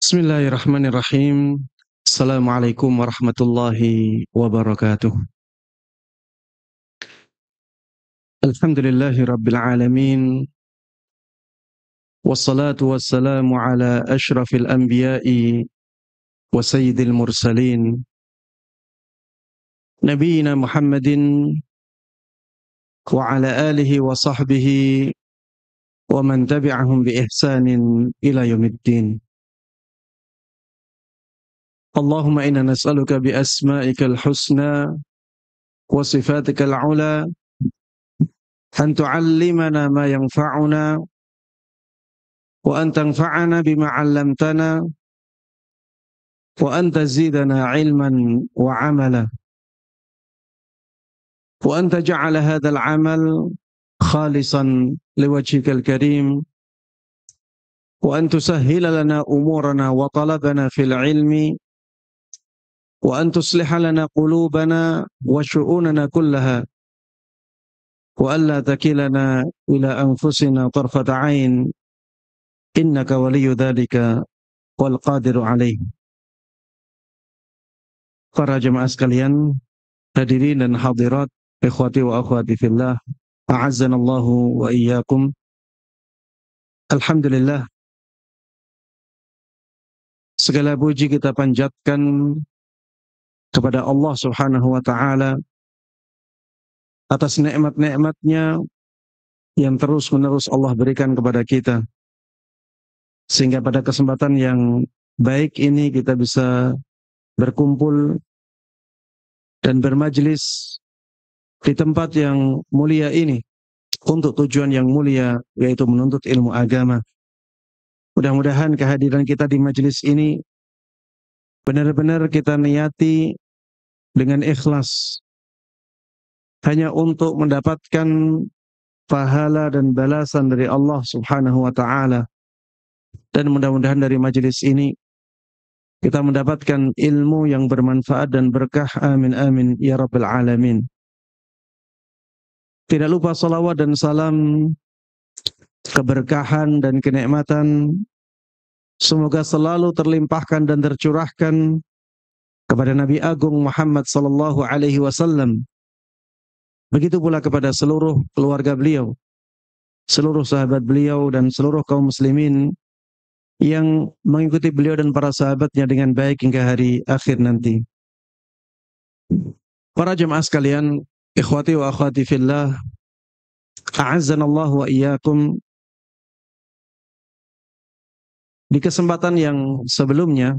Bismillahirrahmanirrahim. Assalamualaikum warahmatullahi wabarakatuh. Alhamdulillahi rabbil alamin. Wassalatu wassalamu ala ashrafil anbiya'i wa sayyidil mursalin. Nabiina Muhammadin wa ala alihi wa sahbihi wa man tabi'ahum bi ihsanin ila yaumiddin. Allahumma inna nas'aluka bi asma'ikal husna wa sifatikal ula an tu'allimana ma yanfa'una wa an tanfa'ana bima 'allamtana wa an tazidana 'ilman wa 'amala wa an taj'ala hadzal 'amal khalisan liwajhikal karim wa an tusahhila lana umurana wa talabana fil 'ilmi wa an tusliha lana qulubana wa syu'unana kullaha wa alla takilana ila anfusina tarfata 'ain innaka waliyyu dzalika wal qadiru 'alaihi. Para jemaah sekalian, hadirin dan hadirat, ikhwati wa akhwati fillah, a'azzanallahu wa iyyakum. Alhamdulillah, segala puji kita panjatkan kepada Allah Subhanahu wa taala atas nikmat-nikmatnya yang terus-menerus Allah berikan kepada kita, sehingga pada kesempatan yang baik ini kita bisa berkumpul dan bermajlis di tempat yang mulia ini untuk tujuan yang mulia, yaitu menuntut ilmu agama. Mudah-mudahan kehadiran kita di majelis ini benar-benar kita niyati dengan ikhlas, hanya untuk mendapatkan pahala dan balasan dari Allah Subhanahu wa taala. Dan mudah-mudahan dari majelis ini kita mendapatkan ilmu yang bermanfaat dan berkah. Amin amin ya rabbal alamin. Tidak lupa salawat dan salam, keberkahan dan kenikmatan semoga selalu terlimpahkan dan tercurahkan kepada Nabi Agung Muhammad sallallahu alaihi wasallam. Begitu pula kepada seluruh keluarga beliau, seluruh sahabat beliau, dan seluruh kaum muslimin yang mengikuti beliau dan para sahabatnya dengan baik hingga hari akhir nanti. Para jemaah sekalian, ikhwati wa akhwati fillah, a'azzanallahu wa iyyakum. Di kesempatan yang sebelumnya,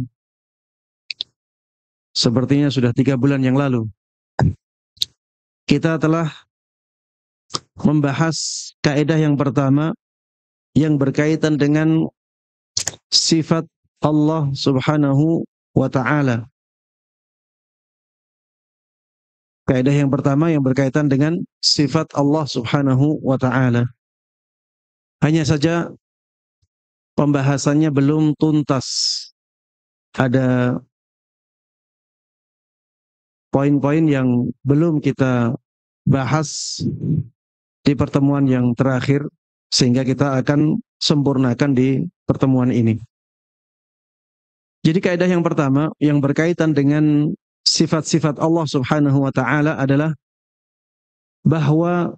sepertinya sudah 3 bulan yang lalu, kita telah membahas kaidah yang pertama yang berkaitan dengan sifat Allah Subhanahu wa ta'ala. Kaidah yang pertama yang berkaitan dengan sifat Allah Subhanahu wa ta'ala. Hanya saja pembahasannya belum tuntas. Ada poin-poin yang belum kita bahas di pertemuan yang terakhir, sehingga kita akan sempurnakan di pertemuan ini. Jadi kaidah yang pertama yang berkaitan dengan sifat-sifat Allah Subhanahu wa ta'ala adalah bahwa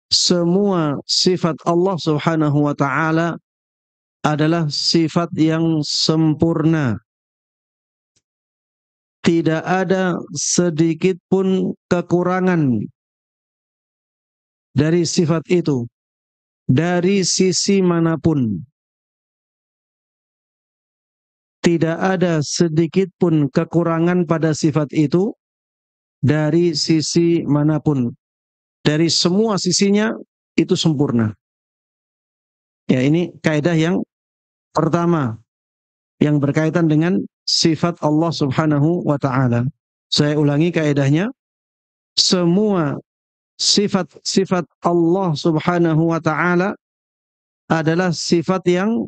semua sifat Allah Subhanahu wa ta'ala adalah sifat yang sempurna. Tidak ada sedikit pun kekurangan dari sifat itu, dari sisi manapun. Tidak ada sedikit pun kekurangan pada sifat itu dari sisi manapun. Dari semua sisinya itu sempurna. Ya, ini kaidah yang pertama yang berkaitan dengan sifat Allah Subhanahu wa ta'ala. Saya ulangi kaidahnya. Semua sifat-sifat Allah Subhanahu wa ta'ala adalah sifat yang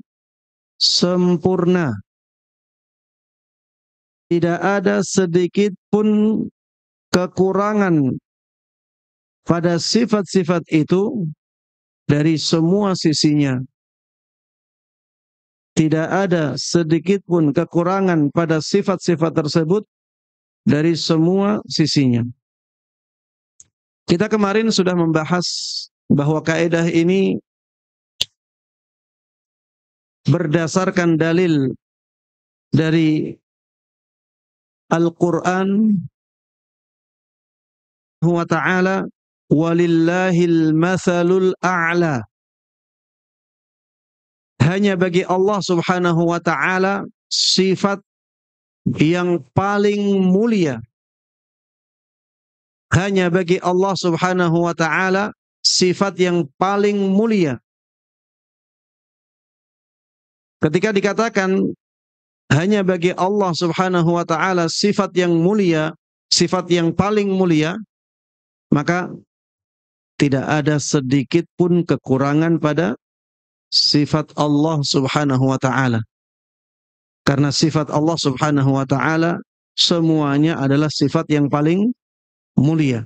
sempurna. Tidak ada sedikit pun kekurangan pada sifat-sifat itu dari semua sisinya. Tidak ada sedikit pun kekurangan pada sifat-sifat tersebut dari semua sisinya. Kita kemarin sudah membahas bahwa kaidah ini berdasarkan dalil dari Al-Quran wa ta'ala, walillahil mathalul a'la. Hanya bagi Allah subhanahu wa ta'ala sifat yang paling mulia. Hanya bagi Allah subhanahu wa ta'ala sifat yang paling mulia. Ketika dikatakan hanya bagi Allah subhanahu wa ta'ala sifat yang mulia, sifat yang paling mulia, maka tidak ada sedikit pun kekurangan pada sifat Allah subhanahu wa ta'ala. Karena sifat Allah subhanahu wa ta'ala semuanya adalah sifat yang paling mulia.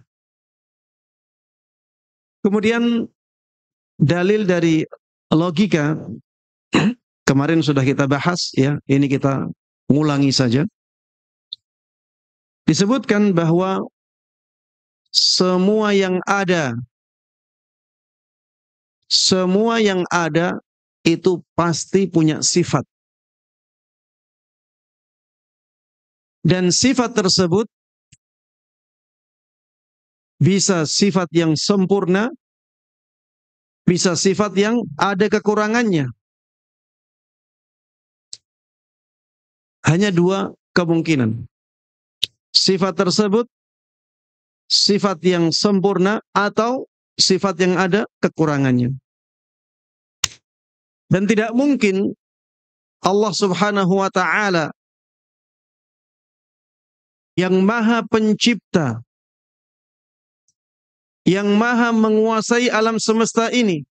Kemudian dalil dari logika kemarin sudah kita bahas ya, ini kita ngulangi saja. Disebutkan bahwa semua yang ada itu pasti punya sifat. Dan sifat tersebut bisa sifat yang sempurna, bisa sifat yang ada kekurangannya. Hanya dua kemungkinan. Sifat tersebut sifat yang sempurna atau sifat yang ada kekurangannya. Dan tidak mungkin Allah subhanahu wa ta'ala yang maha pencipta, yang maha menguasai alam semesta ini,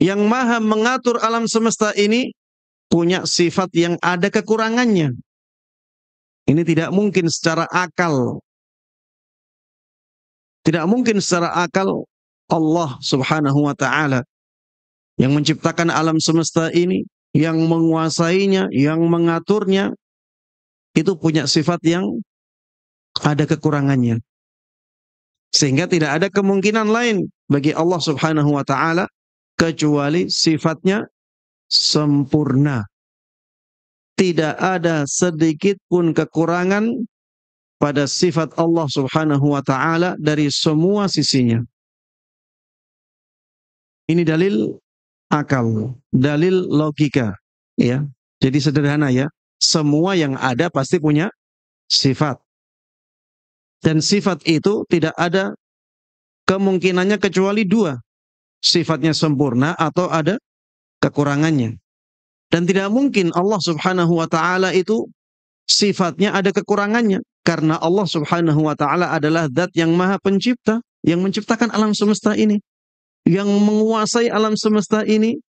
yang maha mengatur alam semesta ini, punya sifat yang ada kekurangannya. Ini tidak mungkin secara akal. Tidak mungkin secara akal Allah subhanahu wa ta'ala yang menciptakan alam semesta ini, yang menguasainya, yang mengaturnya, itu punya sifat yang ada kekurangannya. Sehingga tidak ada kemungkinan lain bagi Allah subhanahu wa ta'ala kecuali sifatnya sempurna. Tidak ada sedikit pun kekurangan pada sifat Allah subhanahu wa ta'ala dari semua sisinya. Ini dalil akal, dalil logika, ya. Jadi sederhana ya, semua yang ada pasti punya sifat. Dan sifat itu tidak ada kemungkinannya kecuali dua. Sifatnya sempurna atau ada kekurangannya. Dan tidak mungkin Allah subhanahu wa ta'ala itu sifatnya ada kekurangannya. Karena Allah subhanahu wa ta'ala adalah zat yang maha pencipta, yang menciptakan alam semesta ini, yang menguasai alam semesta ini,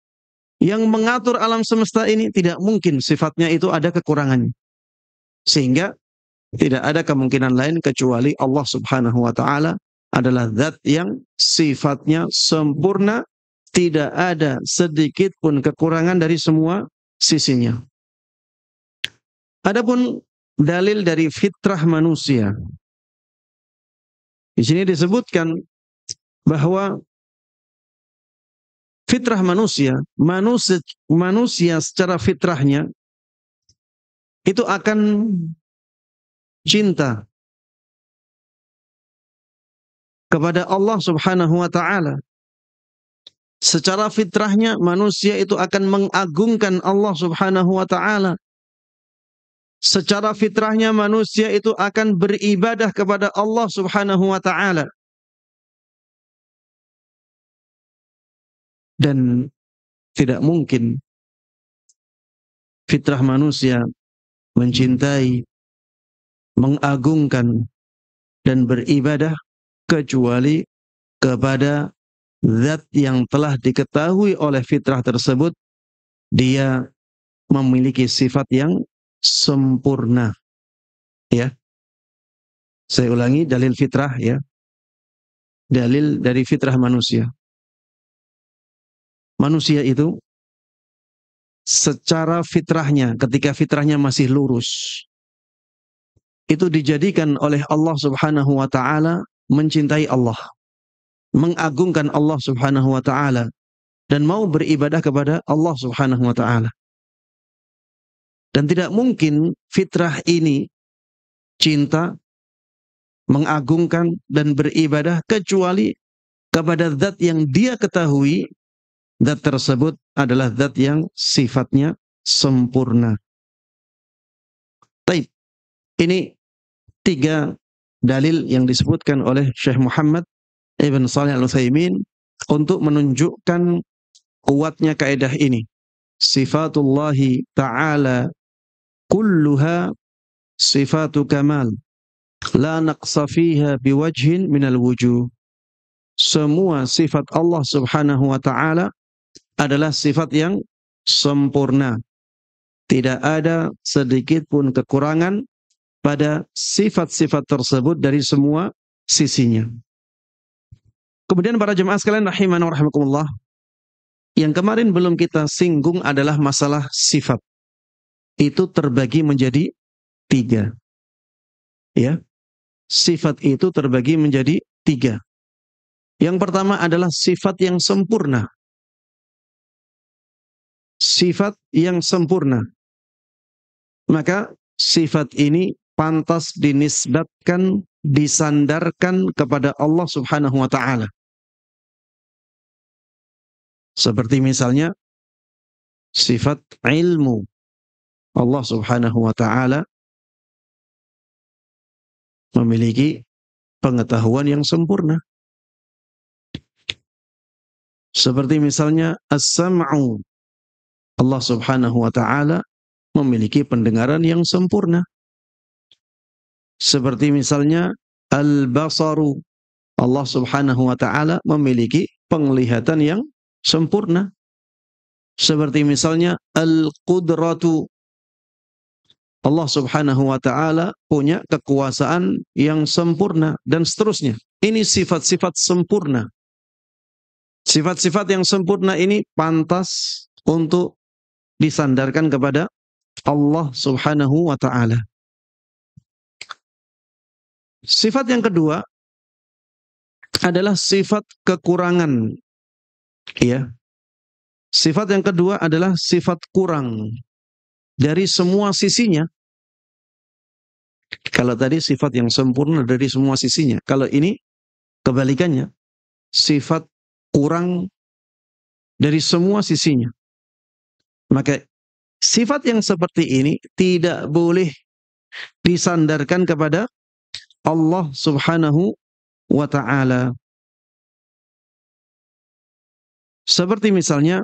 yang mengatur alam semesta ini. Tidak mungkin sifatnya itu ada kekurangannya. Sehingga tidak ada kemungkinan lain kecuali Allah subhanahu wa ta'ala adalah zat yang sifatnya sempurna, tidak ada sedikit pun kekurangan dari semua sisinya. Adapun dalil dari fitrah manusia. Di sini disebutkan bahwa fitrah manusia secara fitrahnya itu akan cinta kepada Allah subhanahu wa ta'ala. Secara fitrahnya manusia itu akan mengagungkan Allah subhanahu wa ta'ala. Secara fitrahnya manusia itu akan beribadah kepada Allah subhanahu wa ta'ala. Dan tidak mungkin fitrah manusia mencintai, mengagungkan, dan beribadah kecuali kepada zat yang telah diketahui oleh fitrah tersebut dia memiliki sifat yang sempurna. Ya. Saya ulangi dalil fitrah ya. Dalil dari fitrah manusia. Manusia itu secara fitrahnya, ketika fitrahnya masih lurus, itu dijadikan oleh Allah Subhanahu wa taala mencintai Allah, mengagungkan Allah Subhanahu wa taala, dan mau beribadah kepada Allah Subhanahu wa taala. Dan tidak mungkin fitrah ini cinta, mengagungkan dan beribadah kecuali kepada zat yang dia ketahui zat tersebut adalah zat yang sifatnya sempurna. Baik, ini 3 dalil yang disebutkan oleh Syekh Muhammad Ibn Shalih Al-Utsaimin untuk menunjukkan kuatnya kaidah ini. Sifatullahi ta'ala kulluha sifatu kamal, la naqsa fiha biwajhin minal wujuh. Semua sifat Allah Subhanahu wa taala adalah sifat yang sempurna. Tidak ada sedikit pun kekurangan pada sifat-sifat tersebut dari semua sisinya. Kemudian para jemaah sekalian rahimana wa rahimakumullah, yang kemarin belum kita singgung adalah masalah sifat. Itu terbagi menjadi 3. Ya. Sifat itu terbagi menjadi 3. Yang pertama adalah sifat yang sempurna. Sifat yang sempurna. Maka sifat ini pantas dinisbatkan, disandarkan kepada Allah Subhanahu wa taala. Seperti misalnya sifat ilmu. Allah Subhanahu wa taala memiliki pengetahuan yang sempurna. Seperti misalnya as-sam'u. Allah Subhanahu wa taala memiliki pendengaran yang sempurna. Seperti misalnya al-basaru. Allah Subhanahu wa taala memiliki penglihatan yang sempurna. Seperti misalnya al-qudratu. Allah Subhanahu wa taala punya kekuasaan yang sempurna dan seterusnya. Ini sifat-sifat sempurna. Sifat-sifat yang sempurna ini pantas untuk disandarkan kepada Allah Subhanahu wa taala. Sifat yang kedua adalah sifat kekurangan. Ya. Sifat yang kedua adalah sifat kurang dari semua sisinya. Kalau tadi sifat yang sempurna dari semua sisinya. Kalau ini kebalikannya. Sifat kurang dari semua sisinya. Maka sifat yang seperti ini tidak boleh disandarkan kepada Allah Subhanahu wa ta'ala. Seperti misalnya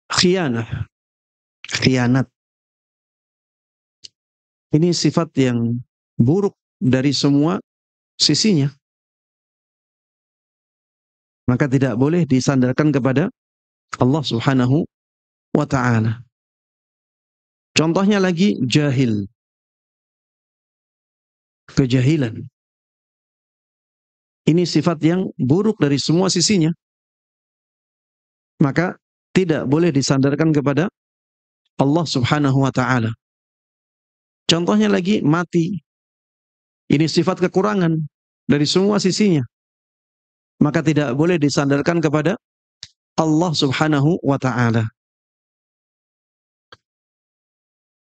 khianah, khianat. Ini sifat yang buruk dari semua sisinya. Maka tidak boleh disandarkan kepada Allah Subhanahu wa ta'ala. Contohnya lagi jahil. Kejahilan. Ini sifat yang buruk dari semua sisinya. Maka tidak boleh disandarkan kepada Allah Subhanahu wa ta'ala. Contohnya lagi mati. Ini sifat kekurangan dari semua sisinya. Maka tidak boleh disandarkan kepada Allah Subhanahu wa ta'ala.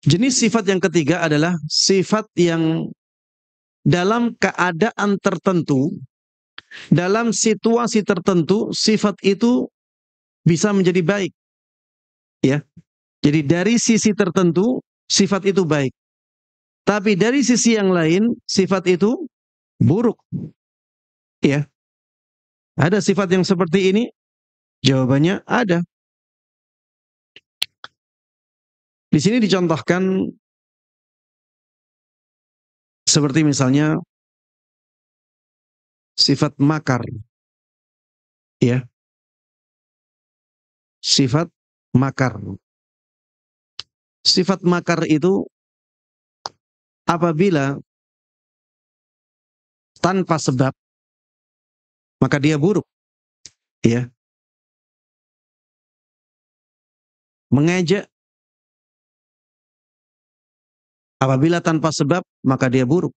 Jenis sifat yang ketiga adalah sifat yang dalam keadaan tertentu, dalam situasi tertentu, sifat itu bisa menjadi baik. Ya. Jadi dari sisi tertentu, sifat itu baik. Tapi dari sisi yang lain, sifat itu buruk. Ya. Ada sifat yang seperti ini? Jawabannya ada. Di sini dicontohkan seperti misalnya sifat makar. Ya. Sifat makar. Sifat makar itu apabila tanpa sebab maka dia buruk. Ya. mengejek. Apabila tanpa sebab, maka dia buruk.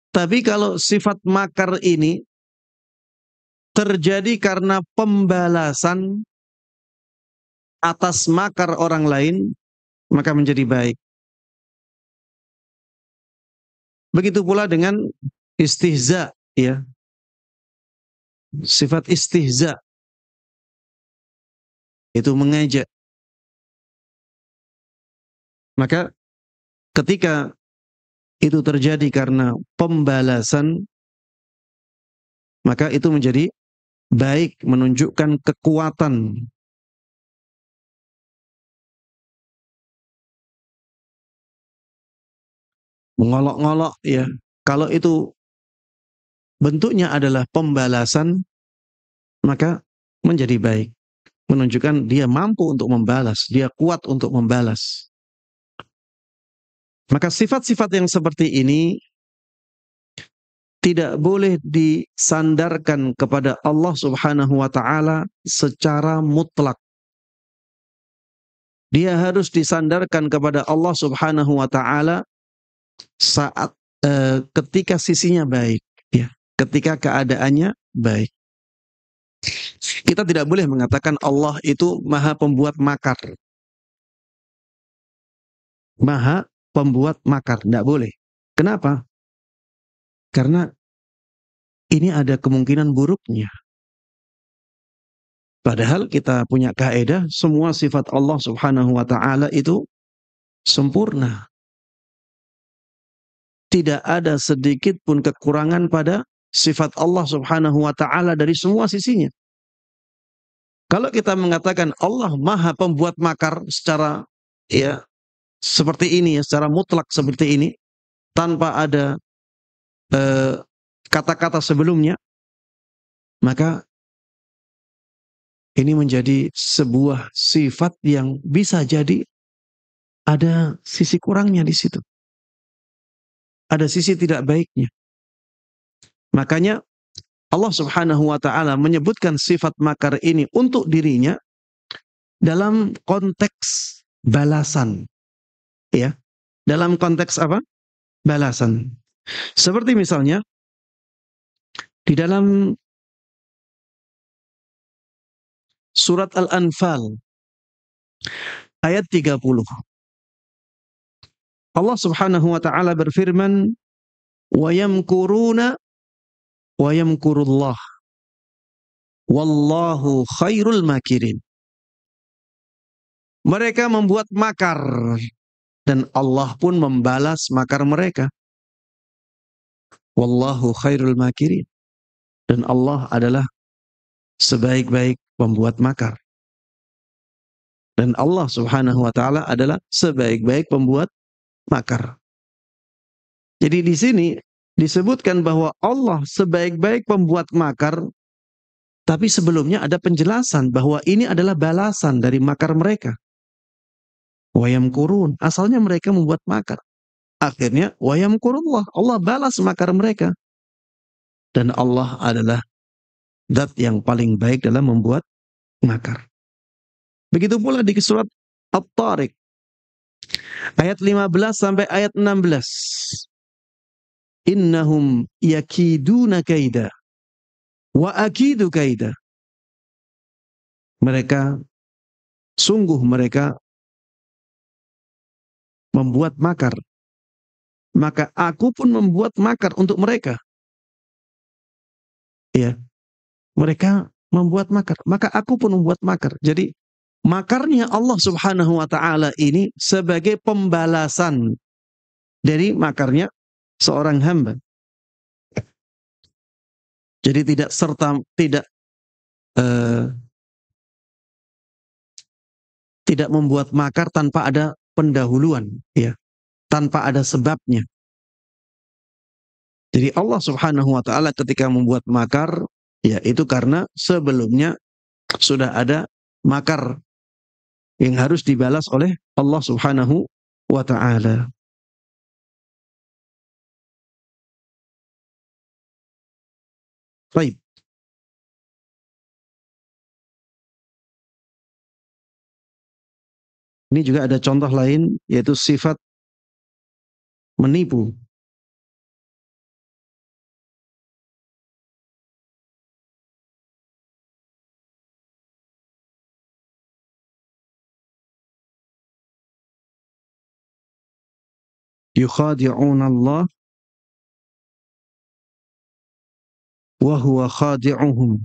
Tapi kalau sifat makar ini terjadi karena pembalasan atas makar orang lain, maka menjadi baik. Begitu pula dengan istihza, ya. Sifat istihza itu mengejek. Maka ketika itu terjadi karena pembalasan, maka itu menjadi baik, menunjukkan kekuatan. Mengolok-ngolok, ya. Kalau itu bentuknya adalah pembalasan, maka menjadi baik. Menunjukkan dia mampu untuk membalas, dia kuat untuk membalas. Maka sifat-sifat yang seperti ini tidak boleh disandarkan kepada Allah Subhanahu wa taala secara mutlak. Dia harus disandarkan kepada Allah Subhanahu wa taala saat ketika sisinya baik, ya. Ketika keadaannya baik. Kita tidak boleh mengatakan Allah itu Maha Pembuat makar. Maha Pembuat makar, tidak boleh. Kenapa? Karena ini ada kemungkinan buruknya. Padahal kita punya kaidah semua sifat Allah Subhanahu wa taala itu sempurna. Tidak ada sedikit pun kekurangan pada sifat Allah Subhanahu wa taala dari semua sisinya. Kalau kita mengatakan Allah Maha Pembuat makar secara, ya, seperti ini, ya, secara mutlak seperti ini, tanpa ada kata-kata sebelumnya, maka ini menjadi sebuah sifat yang bisa jadi ada sisi kurangnya di situ. Ada sisi tidak baiknya. Makanya Allah Subhanahu wa taala menyebutkan sifat makar ini untuk dirinya dalam konteks balasan, ya. Dalam konteks apa? Balasan. Seperti misalnya di dalam surat Al-Anfal ayat 30. Allah Subhanahu wa taala berfirman, "Wa yamkuruna wa yamkurullah wallahu khairul makirin." Mereka membuat makar dan Allah pun membalas makar mereka. Wallahu khairul makirin. Dan Allah adalah sebaik-baik pembuat makar. Dan Allah Subhanahu wa taala adalah sebaik-baik pembuat makar. Jadi di sini disebutkan bahwa Allah sebaik-baik pembuat makar, tapi sebelumnya ada penjelasan bahwa ini adalah balasan dari makar mereka. Wayam kurun, asalnya mereka membuat makar. Akhirnya wayam kurullah, Allah balas makar mereka. Dan Allah adalah zat yang paling baik dalam membuat makar. Begitu pula di surat At-Tariq ayat 15 sampai ayat 16. Innahum yakiduna kaida wa akidu kaida. Mereka, sungguh mereka membuat makar, maka aku pun membuat makar untuk mereka. Ya, mereka membuat makar, maka aku pun membuat makar. Jadi makarnya Allah Subhanahu wa taala ini sebagai pembalasan dari makarnya seorang hamba. Jadi tidak serta tidak membuat makar tanpa ada pendahuluan, ya, tanpa ada sebabnya. Jadi Allah Subhanahu wa taala ketika membuat makar, ya, itu karena sebelumnya sudah ada makar yang harus dibalas oleh Allah Subhanahu wa taala. Baik. Ini juga ada contoh lain, yaitu sifat menipu. Yukhadi'una Allah wa huwa khadi'uhum.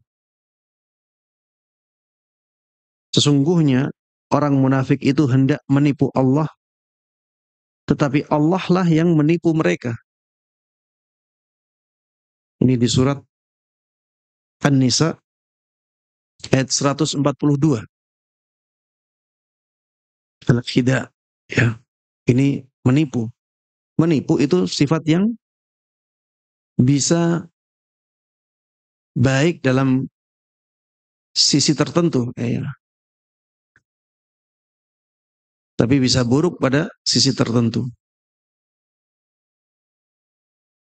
Sesungguhnya orang munafik itu hendak menipu Allah, tetapi Allah lah yang menipu mereka. Ini di surat An-Nisa ayat 142. Al-khida, ya. Ini menipu. Menipu itu sifat yang bisa baik dalam sisi tertentu, ya. Tapi bisa buruk pada sisi tertentu.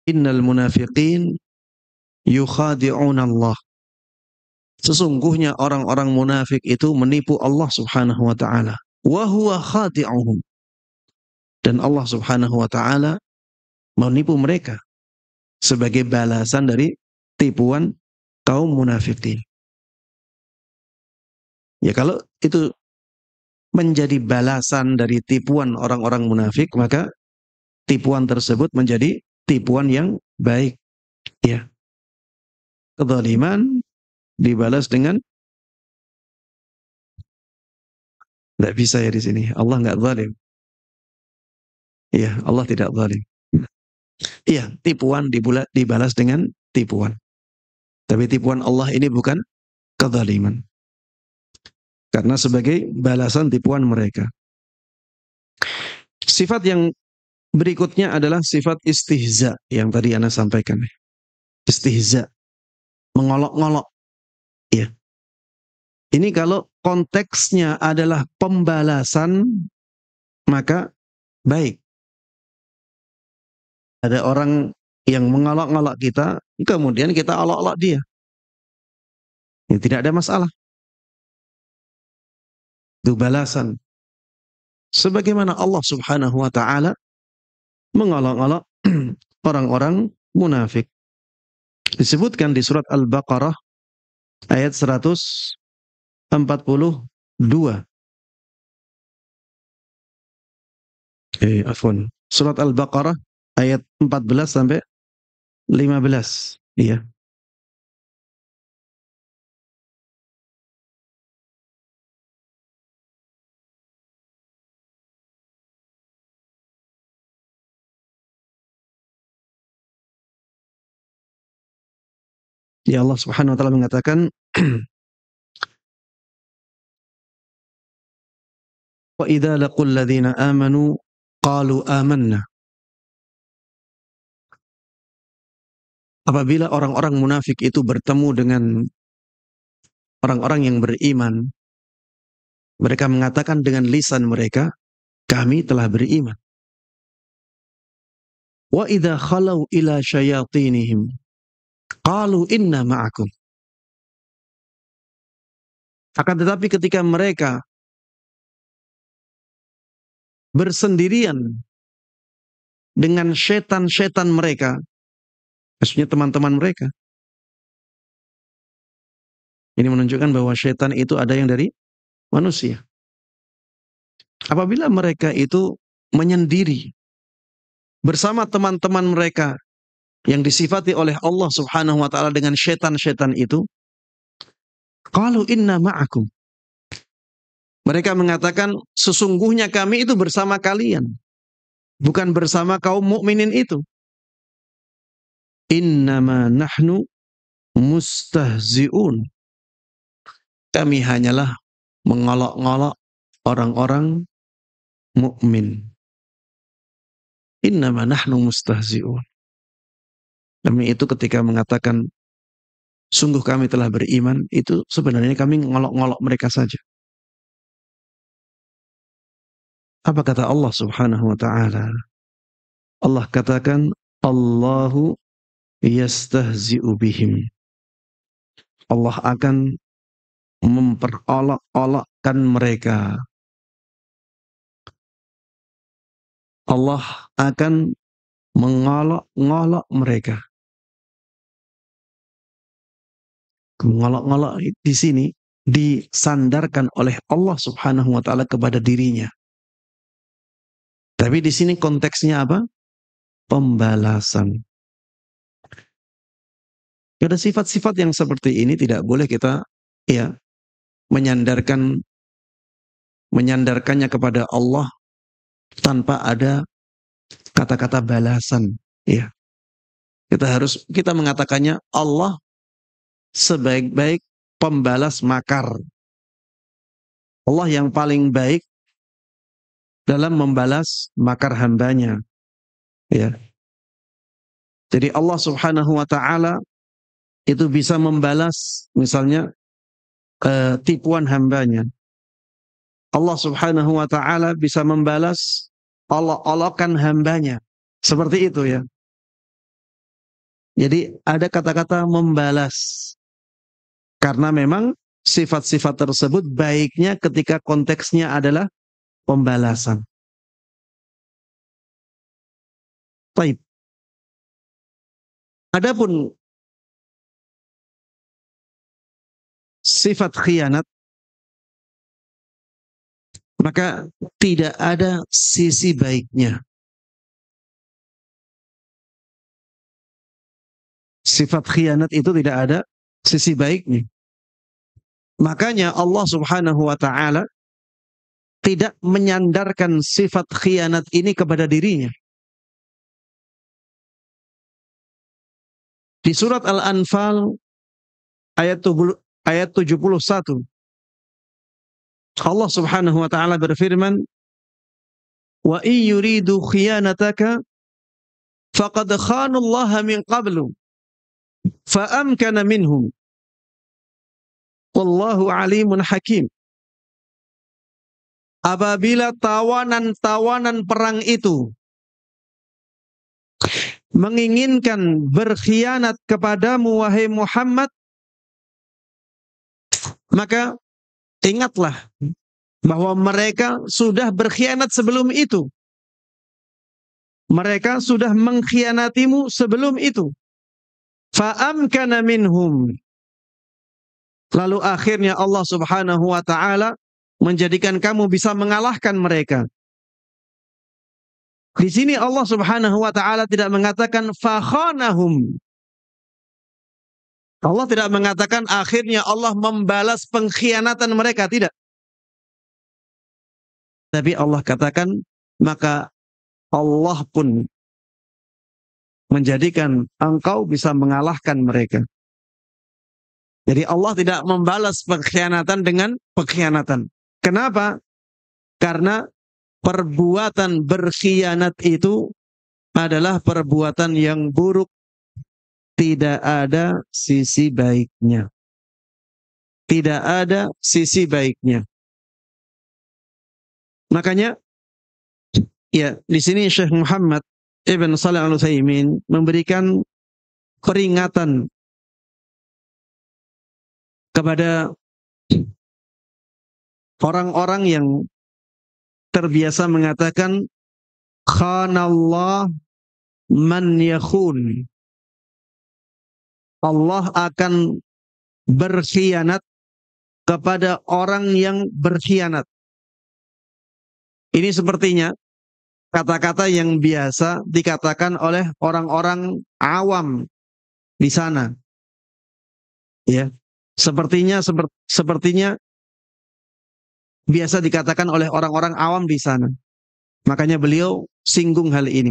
Innal munafiqin yukhadi'un Allah. Sesungguhnya orang-orang munafik itu menipu Allah Subhanahu wa taala. Wa huwa khadi'uhum. Dan Allah Subhanahu wa taala menipu mereka sebagai balasan dari tipuan kaum munafikin. Ya, kalau itu menjadi balasan dari tipuan orang-orang munafik, maka tipuan tersebut menjadi tipuan yang baik. Ya. Kezaliman dibalas dengan, tidak bisa ya di sini. Allah nggak zalim. Iya, Allah tidak zalim. Iya, tipuan dibalas dengan tipuan. Tapi tipuan Allah ini bukan kezaliman. Karena sebagai balasan tipuan mereka. Sifat yang berikutnya adalah sifat istihza yang tadi Anda sampaikan. Istihza, mengolok-ngolok. Ya. Ini kalau konteksnya adalah pembalasan, maka baik. Ada orang yang mengolok-ngolok kita, kemudian kita olok-olok dia. Ya, tidak ada masalah. Itu balasan. Sebagaimana Allah Subhanahu wa taala mengolok-olok orang-orang munafik. Disebutkan di surat Al-Baqarah ayat 142. Afwan. Surat Al-Baqarah ayat 14 sampai 15. Iya. Ya, Allah Subhanahu wa taala mengatakan wa idza laqul ladzina amanu qalu amanna. Apabila orang-orang munafik itu bertemu dengan orang-orang yang beriman, mereka mengatakan dengan lisan mereka, kami telah beriman. Wa idza khalau ila syayatinihim qalu inna ma'akum. Akan tetapi ketika mereka bersendirian dengan setan-setan mereka, maksudnya teman-teman mereka, ini menunjukkan bahwa setan itu ada yang dari manusia. Apabila mereka itu menyendiri bersama teman-teman mereka yang disifati oleh Allah Subhanahu wa taala dengan setan-setan itu, qalu inna ma'akum. Mereka mengatakan sesungguhnya kami itu bersama kalian, bukan bersama kaum mukminin itu. Innama nahnu mustahzi'un. Kami hanyalah mengolok-ngolok orang-orang mukmin. Innama nahnu mustahzi'un. Demi itu ketika mengatakan sungguh kami telah beriman, itu sebenarnya kami ngolok-ngolok mereka saja. Apa kata Allah Subhanahu wa taala? Allah katakan, Allahu yastahzi'u bihim. Allah akan memperolok-olokkan mereka. Allah akan mengolok-ngolok mereka. Mengolok-ngolok di sini disandarkan oleh Allah Subhanahu wa taala kepada dirinya. Tapi di sini konteksnya apa? Pembalasan. Pada sifat-sifat yang seperti ini tidak boleh kita menyandarkannya kepada Allah tanpa ada kata-kata balasan. Ya. Kita mengatakannya Allah sebaik-baik pembalas makar. Allah yang paling baik dalam membalas makar hambanya. Ya. Jadi Allah Subhanahu wa taala itu bisa membalas misalnya tipuan hambanya. Allah Subhanahu wa taala bisa membalas olok-olokan hambanya. Seperti itu ya. Jadi ada kata-kata membalas. Karena memang sifat-sifat tersebut baiknya ketika konteksnya adalah pembalasan. Baik. Adapun sifat khianat, maka tidak ada sisi baiknya. Sifat khianat itu tidak ada sisi baiknya. Makanya Allah Subhanahu wa taala tidak menyandarkan sifat khianat ini kepada dirinya. Di surat Al-Anfal ayat 71 Allah Subhanahu wa taala berfirman, "Wa in yuridu khiyanataka faqad khanu Allah min qablu fa amkana minhum. Wallahu alimun hakim." Apabila tawanan-tawanan perang itu menginginkan berkhianat kepadamu wahai Muhammad, maka ingatlah bahwa mereka sudah berkhianat sebelum itu. Mereka sudah mengkhianatimu sebelum itu. Fa'amkana minhum. Lalu akhirnya Allah Subhanahu wa taala menjadikan kamu bisa mengalahkan mereka. Di sini Allah Subhanahu wa taala tidak mengatakan fakhanahum. Allah tidak mengatakan akhirnya Allah membalas pengkhianatan mereka, tidak. Tapi Allah katakan maka Allah pun menjadikan engkau bisa mengalahkan mereka. Jadi Allah tidak membalas pengkhianatan dengan pengkhianatan. Kenapa? Karena perbuatan berkhianat itu adalah perbuatan yang buruk. Tidak ada sisi baiknya. Tidak ada sisi baiknya. Makanya, ya di sini Syekh Muhammad Ibn Shalih Al-Utsaimin memberikan peringatan kepada orang-orang yang terbiasa mengatakan khanallah man yakhun. Allah akan berkhianat kepada orang yang berkhianat. Ini sepertinya kata-kata yang biasa dikatakan oleh orang-orang awam di sana. Ya, sepertinya biasa dikatakan oleh orang-orang awam di sana. Makanya beliau singgung hal ini.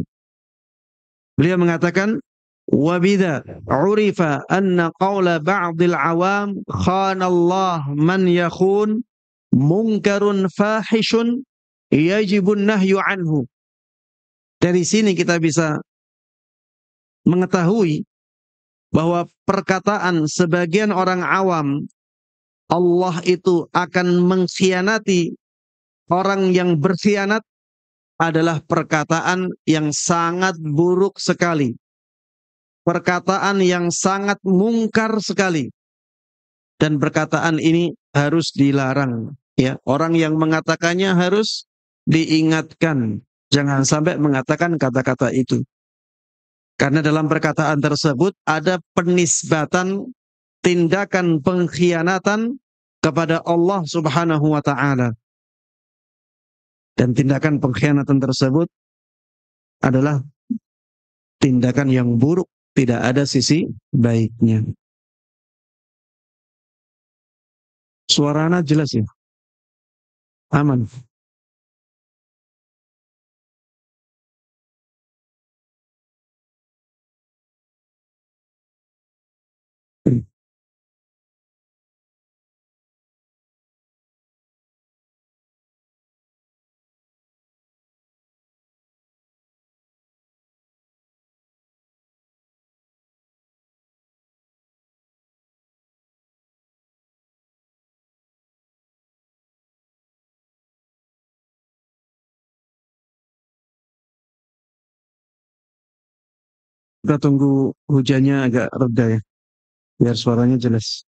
Beliau mengatakan, wa bidza urifa anna qawla ba'dil awam khanallah man yakhun munkarun fahishun yajibun nahyu anhu. Dari sini kita bisa mengetahui bahwa perkataan sebagian orang awam Allah itu akan mengkhianati orang yang berkhianat adalah perkataan yang sangat buruk sekali. Perkataan yang sangat mungkar sekali. Dan perkataan ini harus dilarang. Ya, orang yang mengatakannya harus diingatkan Jangan sampai mengatakan kata-kata itu. Karena dalam perkataan tersebut ada penisbatan tindakan pengkhianatan kepada Allah Subhanahu wa taala. Dan tindakan pengkhianatan tersebut adalah tindakan yang buruk, tidak ada sisi baiknya. Suaranya jelas ya? Aman. Kita tunggu hujannya agak reda ya, biar suaranya jelas.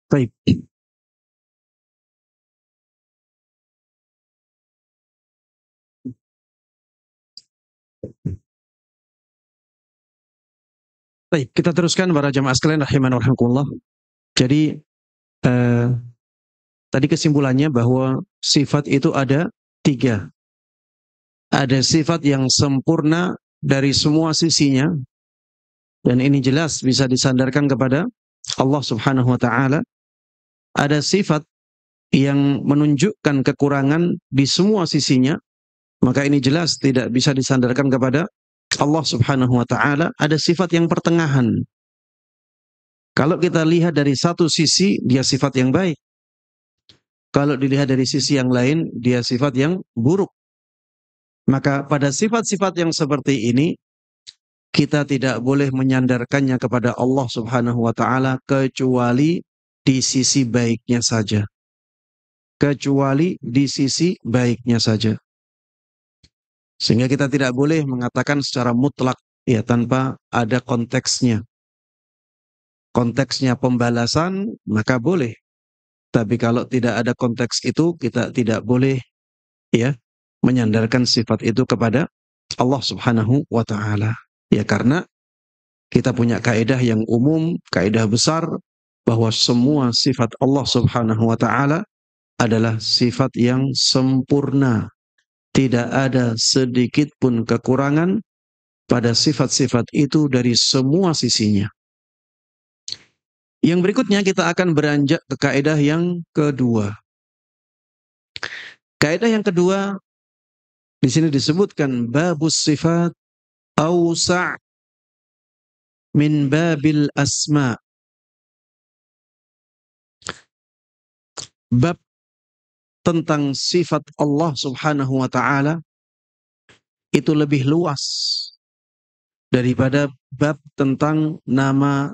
Baik. Baik, kita teruskan para jamaah sekalian rahiman rahimakumullah. Jadi tadi kesimpulannya bahwa sifat itu ada 3. Ada sifat yang sempurna dari semua sisinya, dan ini jelas bisa disandarkan kepada Allah Subhanahu wa taala. Ada sifat yang menunjukkan kekurangan di semua sisinya, maka ini jelas tidak bisa disandarkan kepada Allah Subhanahu wa taala. Ada sifat yang pertengahan. Kalau kita lihat dari satu sisi, dia sifat yang baik. Kalau dilihat dari sisi yang lain, dia sifat yang buruk. Maka pada sifat-sifat yang seperti ini, kita tidak boleh menyandarkannya kepada Allah Subhanahu wa taala kecuali di sisi baiknya saja. Kecuali di sisi baiknya saja. Sehingga kita tidak boleh mengatakan secara mutlak ya tanpa ada konteksnya. Konteksnya pembalasan maka boleh. Tapi kalau tidak ada konteks itu, kita tidak boleh ya menyandarkan sifat itu kepada Allah Subhanahu wa taala. Ya karena kita punya kaidah yang umum, kaidah besar bahwa semua sifat Allah Subhanahu wa taala adalah sifat yang sempurna. Tidak ada sedikit pun kekurangan pada sifat-sifat itu dari semua sisinya. Yang berikutnya kita akan beranjak ke kaidah yang kedua. Kaidah yang kedua di sini disebutkan babus sifat awsa' min babil asma. Bab tentang sifat Allah Subhanahu wa taala itu lebih luas daripada bab tentang nama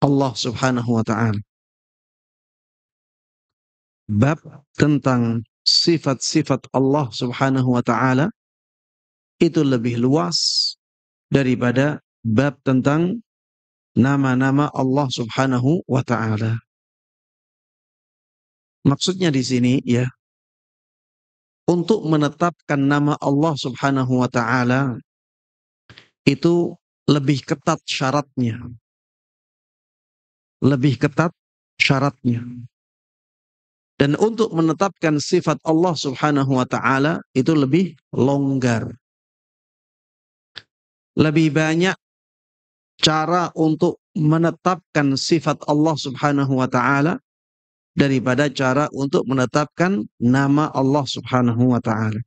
Allah Subhanahu wa taala. Bab tentang sifat-sifat Allah Subhanahu wa taala itu lebih luas daripada bab tentang nama-nama Allah Subhanahu wa taala. Maksudnya di sini ya, untuk menetapkan nama Allah Subhanahu wa taala itu lebih ketat syaratnya. Lebih ketat syaratnya. Dan untuk menetapkan sifat Allah Subhanahu wa taala itu lebih longgar. Lebih banyak cara untuk menetapkan sifat Allah Subhanahu wa taala daripada cara untuk menetapkan nama Allah Subhanahu wa taala.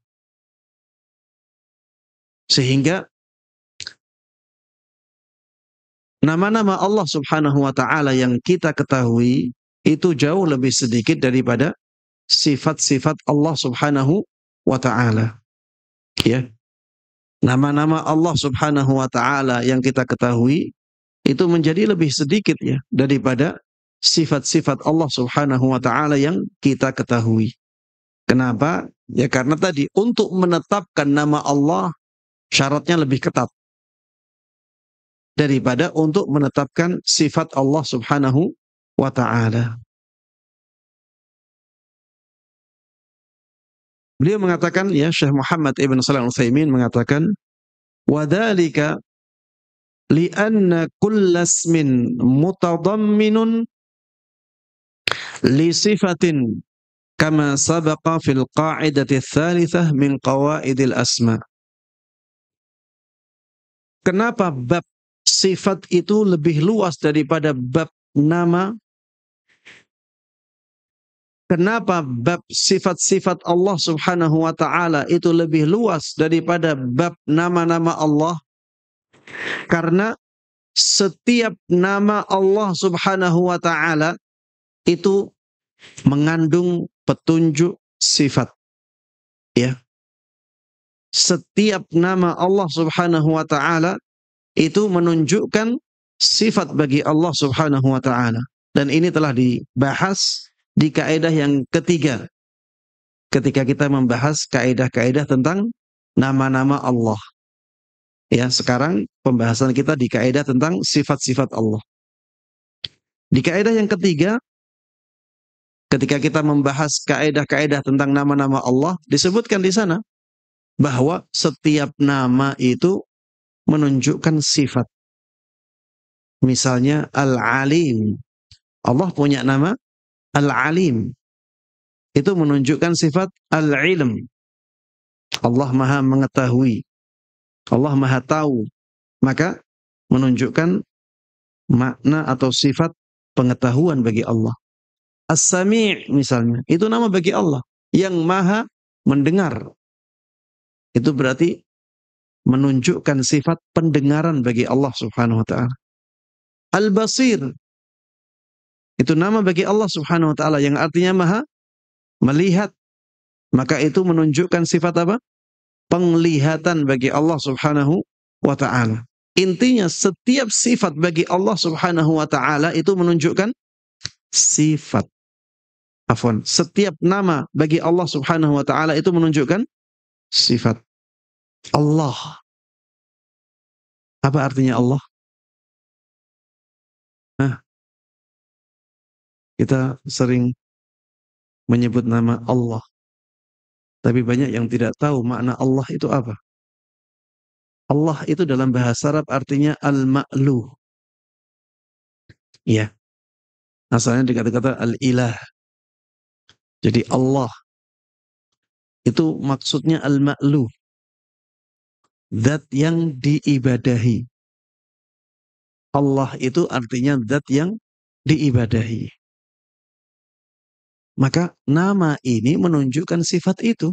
Sehingga nama-nama Allah Subhanahu wa taala yang kita ketahui itu jauh lebih sedikit daripada sifat-sifat Allah Subhanahu wa taala. Ya. Nama-nama Allah Subhanahu wa taala yang kita ketahui itu menjadi lebih sedikit ya daripada sifat-sifat Allah Subhanahu wa taala yang kita ketahui. Kenapa? Ya karena tadi untuk menetapkan nama Allah syaratnya lebih ketat daripada untuk menetapkan sifat Allah Subhanahu wa taala. Beliau mengatakan ya Syekh Muhammad Ibn Shalih Al-Utsaimin mengatakan wadzalika li'anna kulla ismin mutadamminun li sifatin kama sabaqa fil qa'idati tsalitsah min qawaidil asma. Kenapa bab sifat itu lebih luas daripada bab nama? Kenapa bab sifat-sifat Allah Subhanahu wa taala itu lebih luas daripada bab nama-nama Allah? Karena setiap nama Allah Subhanahu wa taala itu mengandung petunjuk sifat. Ya. Setiap nama Allah Subhanahu wa taala itu menunjukkan sifat bagi Allah Subhanahu wa taala. Dan ini telah dibahas di kaidah yang ketiga ketika kita membahas kaidah-kaidah tentang nama-nama Allah. Ya, sekarang pembahasan kita di kaidah tentang sifat-sifat Allah. Di kaidah yang ketiga ketika kita membahas kaidah-kaidah tentang nama-nama Allah, disebutkan di sana bahwa setiap nama itu menunjukkan sifat. Misalnya Al-Alim. Allah punya nama Al-Alim. Itu menunjukkan sifat Al-Ilm. Allah Maha mengetahui. Allah Maha tahu. Maka menunjukkan makna atau sifat pengetahuan bagi Allah. As-Sami' misalnya, itu nama bagi Allah yang Maha mendengar. Itu berarti menunjukkan sifat pendengaran bagi Allah Subhanahu wa taala. Al-Basir, itu nama bagi Allah Subhanahu wa taala yang artinya Maha melihat. Maka itu menunjukkan sifat apa? Penglihatan bagi Allah Subhanahu wa taala. Intinya setiap sifat bagi Allah Subhanahu wa taala itu menunjukkan sifat. Afwan, setiap nama bagi Allah Subhanahu wa taala itu menunjukkan sifat. Allah. Apa artinya Allah? Nah, kita sering menyebut nama Allah. Tapi banyak yang tidak tahu makna Allah itu apa. Allah itu dalam bahasa Arab artinya al-ma'lu. Ya. Asalnya dikata-kata al-ilah. Jadi Allah itu maksudnya al-ma'lu. Zat yang diibadahi. Allah itu artinya zat yang diibadahi. Maka nama ini menunjukkan sifat itu.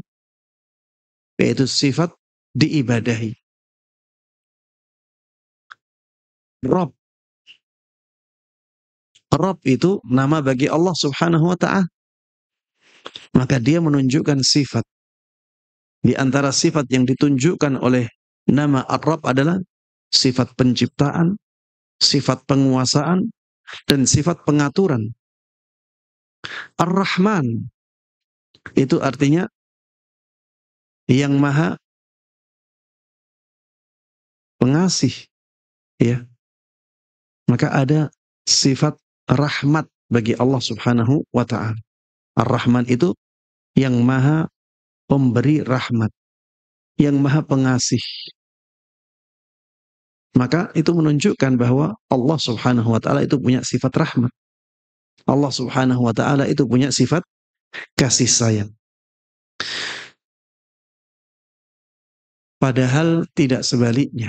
Yaitu sifat diibadahi. Rabb. Rabb itu nama bagi Allah Subhanahu wa ta'ala. Maka dia menunjukkan sifat. Di antara sifat yang ditunjukkan oleh nama Ar-Rabb adalah sifat penciptaan, sifat penguasaan, dan sifat pengaturan. Ar-Rahman itu artinya yang Maha pengasih, ya. Maka ada sifat rahmat bagi Allah Subhanahu wa ta'ala. Ar-Rahman itu yang Maha pemberi rahmat, yang Maha pengasih. Maka itu menunjukkan bahwa Allah Subhanahu wa ta'ala itu punya sifat rahmat. Allah Subhanahu wa ta'ala itu punya sifat kasih sayang. Padahal tidak sebaliknya.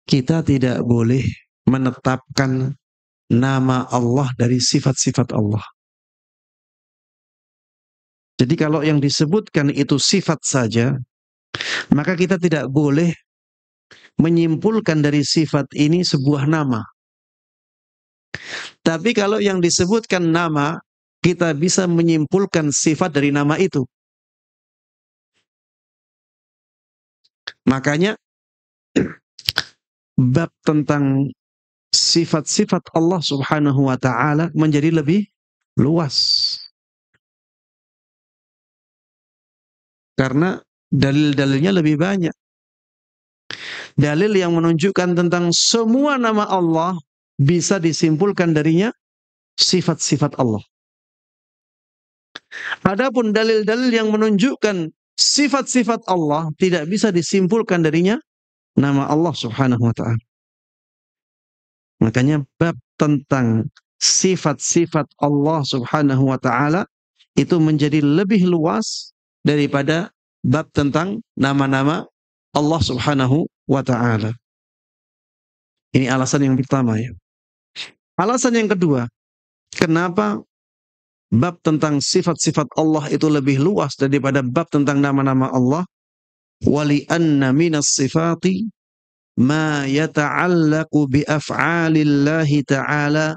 Kita tidak boleh menetapkan nama Allah dari sifat-sifat Allah. Jadi kalau yang disebutkan itu sifat saja, maka kita tidak boleh menyimpulkan dari sifat ini sebuah nama. Tapi kalau yang disebutkan nama, kita bisa menyimpulkan sifat dari nama itu. Makanya bab tentang sifat-sifat Allah Subhanahu wa taala menjadi lebih luas. Karena dalil-dalilnya lebih banyak. Dalil yang menunjukkan tentang semua nama Allah bisa disimpulkan darinya sifat-sifat Allah. Adapun dalil-dalil yang menunjukkan sifat-sifat Allah tidak bisa disimpulkan darinya nama Allah Subhanahu wa taala. Makanya bab tentang sifat-sifat Allah Subhanahu wa taala itu menjadi lebih luas daripada bab tentang nama-nama Allah Subhanahu wa taala. Ini alasan yang pertama ya. Alasan yang kedua, kenapa bab tentang sifat-sifat Allah itu lebih luas daripada bab tentang nama-nama Allah? Wali anna minas sifati ma yata'allaqu bi af'alillahi ta'ala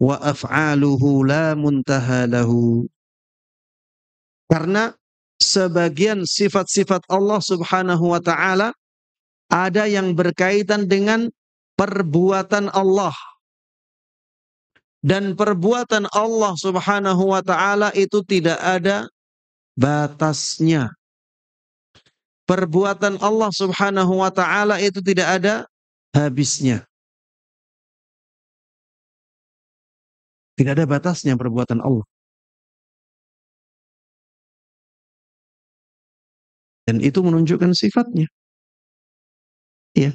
wa af'aluhu la muntaha lahu. Karena sebagian sifat-sifat Allah Subhanahu wa taala ada yang berkaitan dengan perbuatan Allah. Dan perbuatan Allah Subhanahu wa taala itu tidak ada batasnya. Perbuatan Allah Subhanahu wa taala itu tidak ada habisnya. Tidak ada batasnya perbuatan Allah. Dan itu menunjukkan sifatnya. Ya.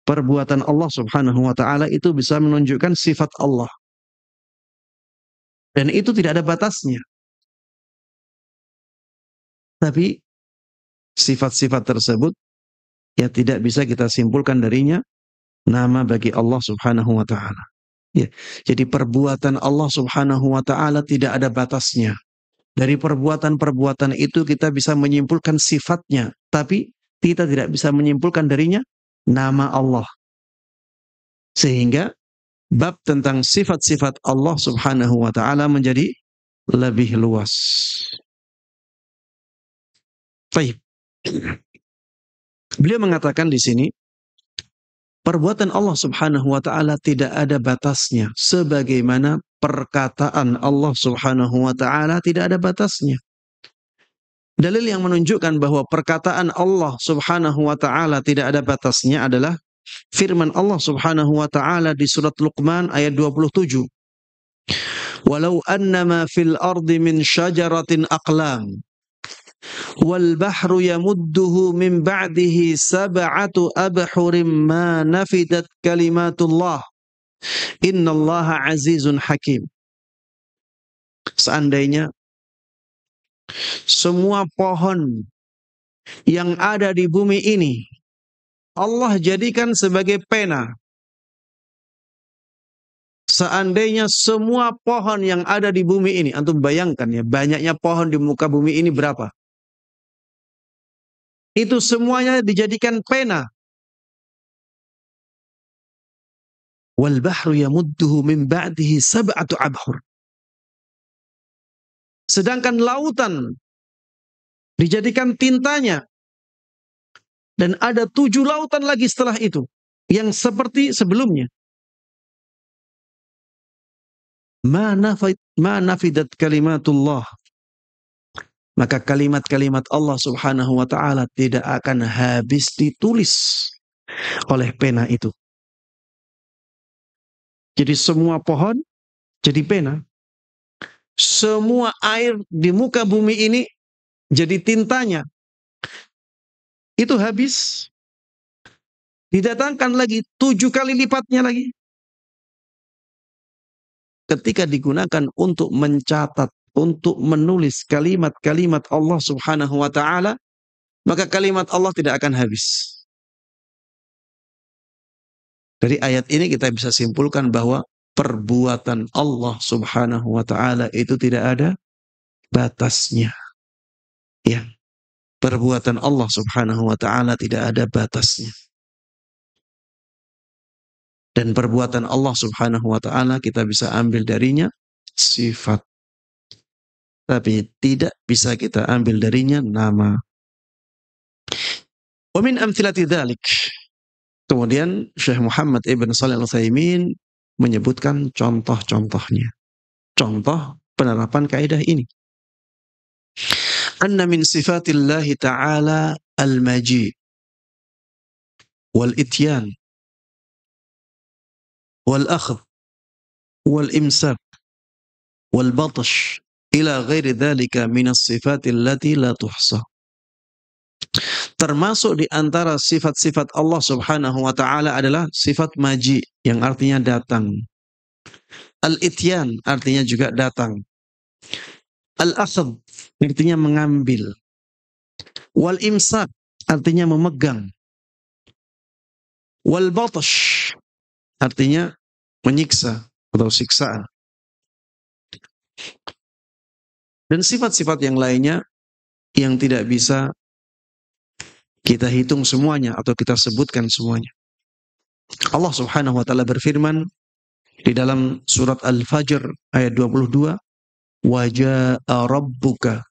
Perbuatan Allah Subhanahu wa taala itu bisa menunjukkan sifat Allah. Dan itu tidak ada batasnya. Tapi sifat-sifat tersebut ya tidak bisa kita simpulkan darinya nama bagi Allah Subhanahu wa taala. Ya. Jadi perbuatan Allah Subhanahu wa taala tidak ada batasnya. Dari perbuatan-perbuatan itu kita bisa menyimpulkan sifatnya, tapi kita tidak bisa menyimpulkan darinya nama Allah. Sehingga bab tentang sifat-sifat Allah Subhanahu wa taala menjadi lebih luas. Baik. Beliau mengatakan di sini perbuatan Allah Subhanahu wa taala tidak ada batasnya sebagaimana perkataan Allah Subhanahu wa taala tidak ada batasnya. Dalil yang menunjukkan bahwa perkataan Allah Subhanahu wa taala tidak ada batasnya adalah firman Allah Subhanahu wa taala di surat Luqman ayat 27. Walau annama fil ardi min syajaratin aqlam wal bahru yamudduhu min ba'dihi sab'atu abhurim ma nafidat kalimatullah innallaha azizun hakim. Seandainya semua pohon yang ada di bumi ini Allah jadikan sebagai pena. Seandainya semua pohon yang ada di bumi ini, antum bayangkan ya, banyaknya pohon di muka bumi ini berapa? Itu semuanya dijadikan pena. Wal bahru yamudduhu min ba'dihi sab'atu abhur. Sedangkan lautan dijadikan tintanya. Dan ada 7 lautan lagi setelah itu. Yang seperti sebelumnya. Ma nafidat kalimatullah. Maka kalimat-kalimat Allah Subhanahu wa taala tidak akan habis ditulis oleh pena itu. Jadi semua pohon jadi pena. Semua air di muka bumi ini jadi tintanya. Itu habis. Didatangkan lagi 7 kali lipatnya lagi. Ketika digunakan untuk mencatat, untuk menulis kalimat-kalimat Allah Subhanahu wa taala, maka kalimat Allah tidak akan habis. Dari ayat ini kita bisa simpulkan bahwa perbuatan Allah Subhanahu wa taala itu tidak ada batasnya. Ya, perbuatan Allah Subhanahu wa taala tidak ada batasnya. Dan perbuatan Allah Subhanahu wa taala kita bisa ambil darinya sifat. Tapi tidak bisa kita ambil darinya nama. Wa min amthilati dzalik. Kemudian Syekh Muhammad Ibn Shalih Al-Utsaimin menyebutkan contoh-contohnya. Contoh penerapan kaidah ini. Anna min sifatillahi ta'ala al-maji wal-ityan wal-akhd wal-imsak wal-batash ila ghairi dhalika min as-sifati allati la tuhsa. Termasuk di antara sifat-sifat Allah Subhanahu wa taala adalah sifat maji yang artinya datang. Al-ityan artinya juga datang. Al-akhd artinya mengambil. Wal-imsak artinya memegang. Wal-batash artinya menyiksa atau siksaan. Dan sifat-sifat yang lainnya yang tidak bisa kita hitung semuanya atau kita sebutkan semuanya. Allah Subhanahu wa taala berfirman di dalam surat Al-Fajr ayat 22, "Wa jaa'a rabbuka."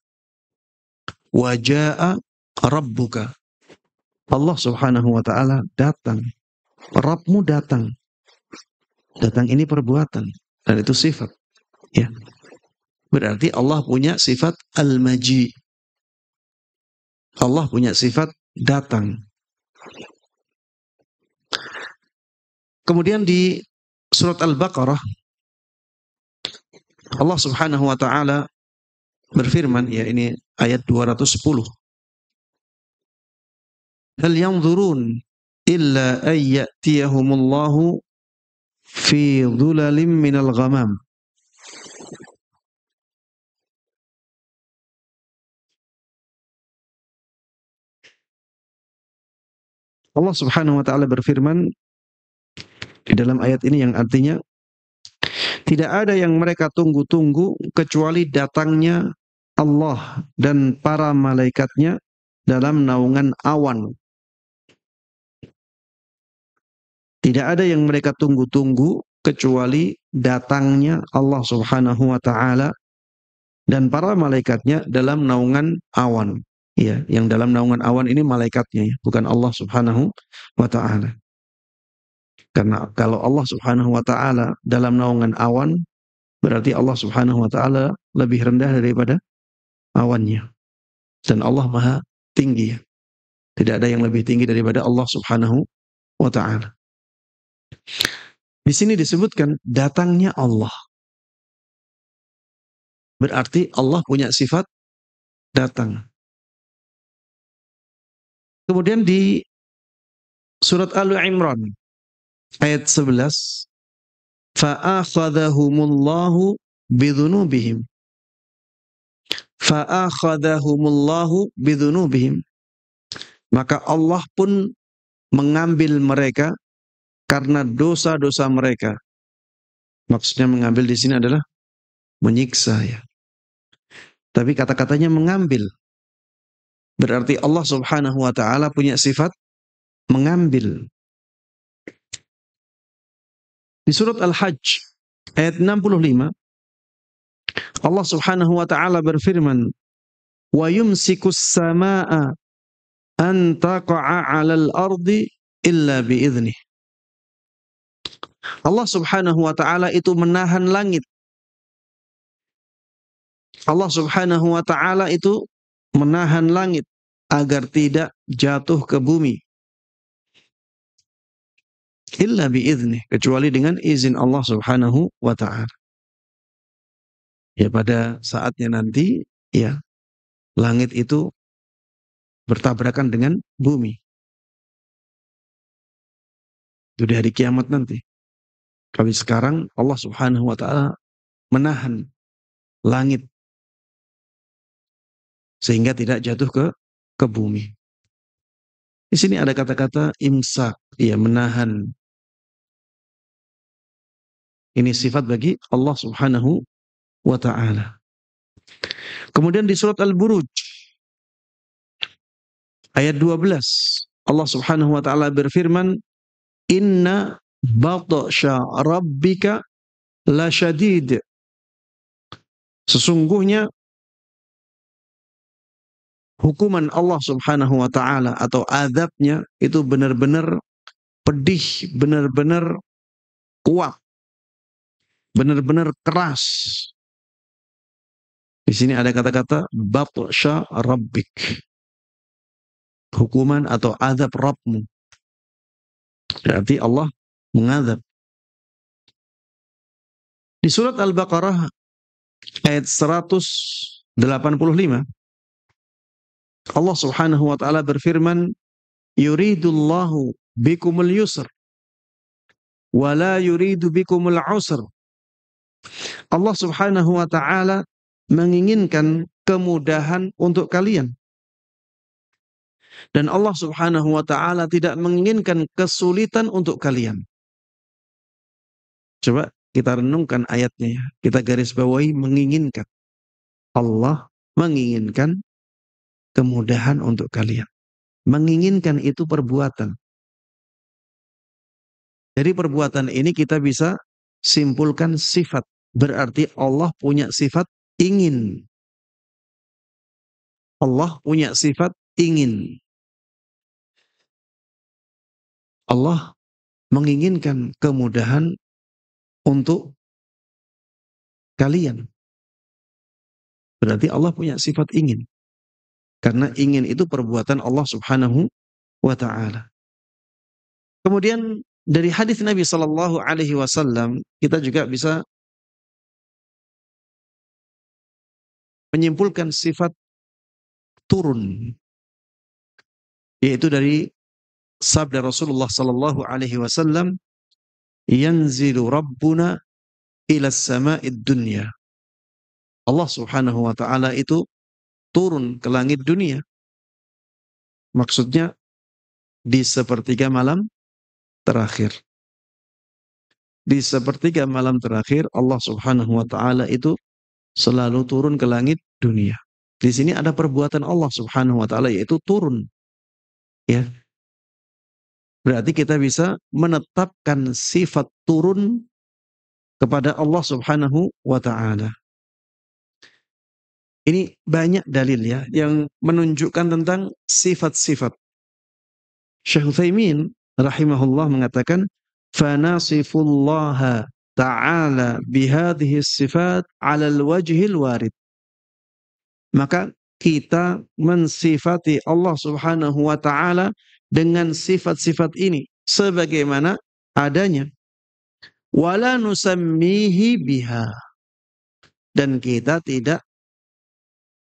Wa jaa'a rabbuka. Allah Subhanahu wa taala datang. Rabbmu datang. Datang ini perbuatan dan itu sifat. Ya. Berarti Allah punya sifat al-maji. Allah punya sifat datang. Kemudian di surat Al-Baqarah Allah Subhanahu wa taala berfirman, ya ini ayat 210. Hal yanzurun illa ay ya'tiyahumullahu fi dhulalin minal ghamam. Allah Subhanahu wa taala berfirman di dalam ayat ini yang artinya tidak ada yang mereka tunggu-tunggu kecuali datangnya Allah dan para malaikatnya dalam naungan awan. Tidak ada yang mereka tunggu-tunggu kecuali datangnya Allah Subhanahu wa taala dan para malaikatnya dalam naungan awan. Ya, yang dalam naungan awan ini malaikatnya, ya, bukan Allah Subhanahu wa taala. Karena kalau Allah Subhanahu wa taala dalam naungan awan, berarti Allah Subhanahu wa taala lebih rendah daripada awannya. Dan Allah Maha tinggi, ya. Tidak ada yang lebih tinggi daripada Allah Subhanahu wa taala. Di sini disebutkan datangnya Allah. Berarti Allah punya sifat datang. Kemudian di surat Al-Imran ayat 11, fa'akhadhahumullahu bidhunubihim. Fa'akhadhahumullahu bidhunubihim. Maka Allah pun mengambil mereka karena dosa-dosa mereka. Maksudnya mengambil di sini adalah menyiksa, ya. Tapi kata-katanya mengambil. Berarti Allah Subhanahu wa taala punya sifat mengambil. Di surat Al-Hajj ayat 65 Allah Subhanahu wa taala berfirman, "Wa yumsikus samaa'a an taqa'a 'alal ardi illa bi'idznih." Allah Subhanahu wa taala itu menahan langit. Allah Subhanahu wa taala itu menahan langit agar tidak jatuh ke bumi. Illa bi'idznih, kecuali dengan izin Allah Subhanahu wa taala. Ya, pada saatnya nanti, ya, langit itu bertabrakan dengan bumi. Itu di hari kiamat nanti. Tapi sekarang Allah Subhanahu wa taala menahan langit sehingga tidak jatuh ke bumi. Di sini ada kata-kata imsak, ya, menahan. Ini sifat bagi Allah Subhanahu wa ta'ala. Kemudian di surat Al-Buruj ayat 12, Allah Subhanahu wa ta'ala berfirman, "Inna batsha rabbika lasyadid." Sesungguhnya hukuman Allah Subhanahu wa ta'ala atau azabnya itu benar-benar pedih, benar-benar kuat, benar-benar keras. Di sini ada kata-kata batsha rabbik. Hukuman atau azab Rabbmu. Berarti Allah mengazab. Di surat Al-Baqarah ayat 185, Allah Subhanahu wa ta'ala berfirman, yuridullahu bikumul yusr wa la yuridu bikumul usr. Allah Subhanahu wa ta'ala menginginkan kemudahan untuk kalian. Dan Allah Subhanahu wa ta'ala tidak menginginkan kesulitan untuk kalian. Coba kita renungkan ayatnya ya. Kita garis bawahi menginginkan. Allah menginginkan kemudahan untuk kalian. Menginginkan itu perbuatan. Dari perbuatan ini kita bisa simpulkan sifat. Berarti Allah punya sifat ingin. Allah punya sifat ingin. Allah menginginkan kemudahan untuk kalian. Berarti Allah punya sifat ingin. Karena ingin itu perbuatan Allah Subhanahu wa ta'ala. Kemudian dari hadis Nabi sallallahu alaihi wasallam kita juga bisa menyimpulkan sifat turun, yaitu dari sabda Rasulullah sallallahu alaihi wasallam, yanzilu rabbuna ila as-sama'id dunya. Allah Subhanahu wa ta'ala itu turun ke langit dunia. Maksudnya di sepertiga malam terakhir. Di sepertiga malam terakhir Allah Subhanahu wa ta'ala itu selalu turun ke langit dunia. Di sini ada perbuatan Allah Subhanahu wa ta'ala, yaitu turun. Ya. Berarti kita bisa menetapkan sifat turun kepada Allah Subhanahu wa ta'ala. Ini banyak dalil ya yang menunjukkan tentang sifat-sifat. Syekh Utsaimin rahimahullah mengatakan, "Fanasifullaha ta'ala bihadhihi sifat 'ala al-wajhil warid." Maka kita mensifati Allah Subhanahu wa ta'ala dengan sifat-sifat ini sebagaimana adanya. Wala nusammihi biha. Dan kita tidak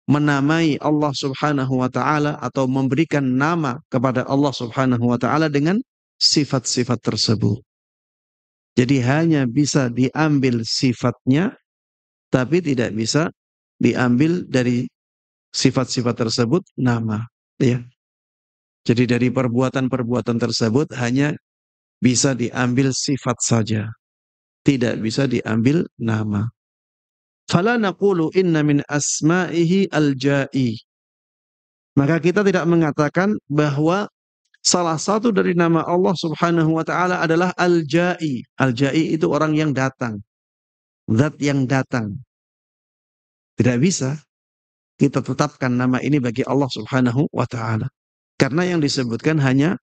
menamai Allah Subhanahu wa ta'ala atau memberikan nama kepada Allah Subhanahu wa ta'ala dengan sifat-sifat tersebut. Jadi hanya bisa diambil sifatnya, tapi tidak bisa diambil dari sifat-sifat tersebut nama. Ya. Jadi dari perbuatan-perbuatan tersebut hanya bisa diambil sifat saja. Tidak bisa diambil nama. Fala naqulu inna min asma'ihi al-ja'i. Maka kita tidak mengatakan bahwa salah satu dari nama Allah Subhanahu wa ta'ala adalah al-ja'i. Al-ja'i itu orang yang datang. Zat yang datang. Tidak bisa kita tetapkan nama ini bagi Allah Subhanahu wa ta'ala. Karena yang disebutkan hanya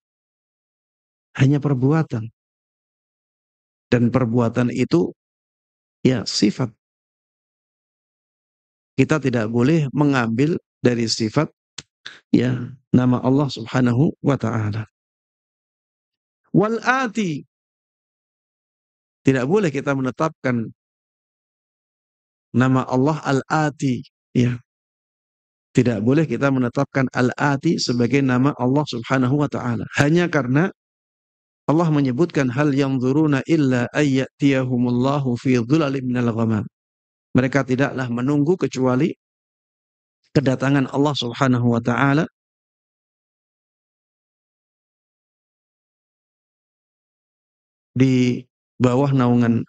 perbuatan. Dan perbuatan itu ya sifat. Kita tidak boleh mengambil dari sifat ya nama Allah Subhanahu wa ta'ala. Wal ati, tidak boleh kita menetapkan nama Allah al-ati, ya. Tidak boleh kita menetapkan al-ati sebagai nama Allah Subhanahu wa ta'ala. Hanya karena Allah menyebutkan hal yanzuruna illa ayyatiyahumullahu fi dhulalin minal ghamam. Mereka tidaklah menunggu kecuali kedatangan Allah Subhanahu wa ta'ala di bawah naungan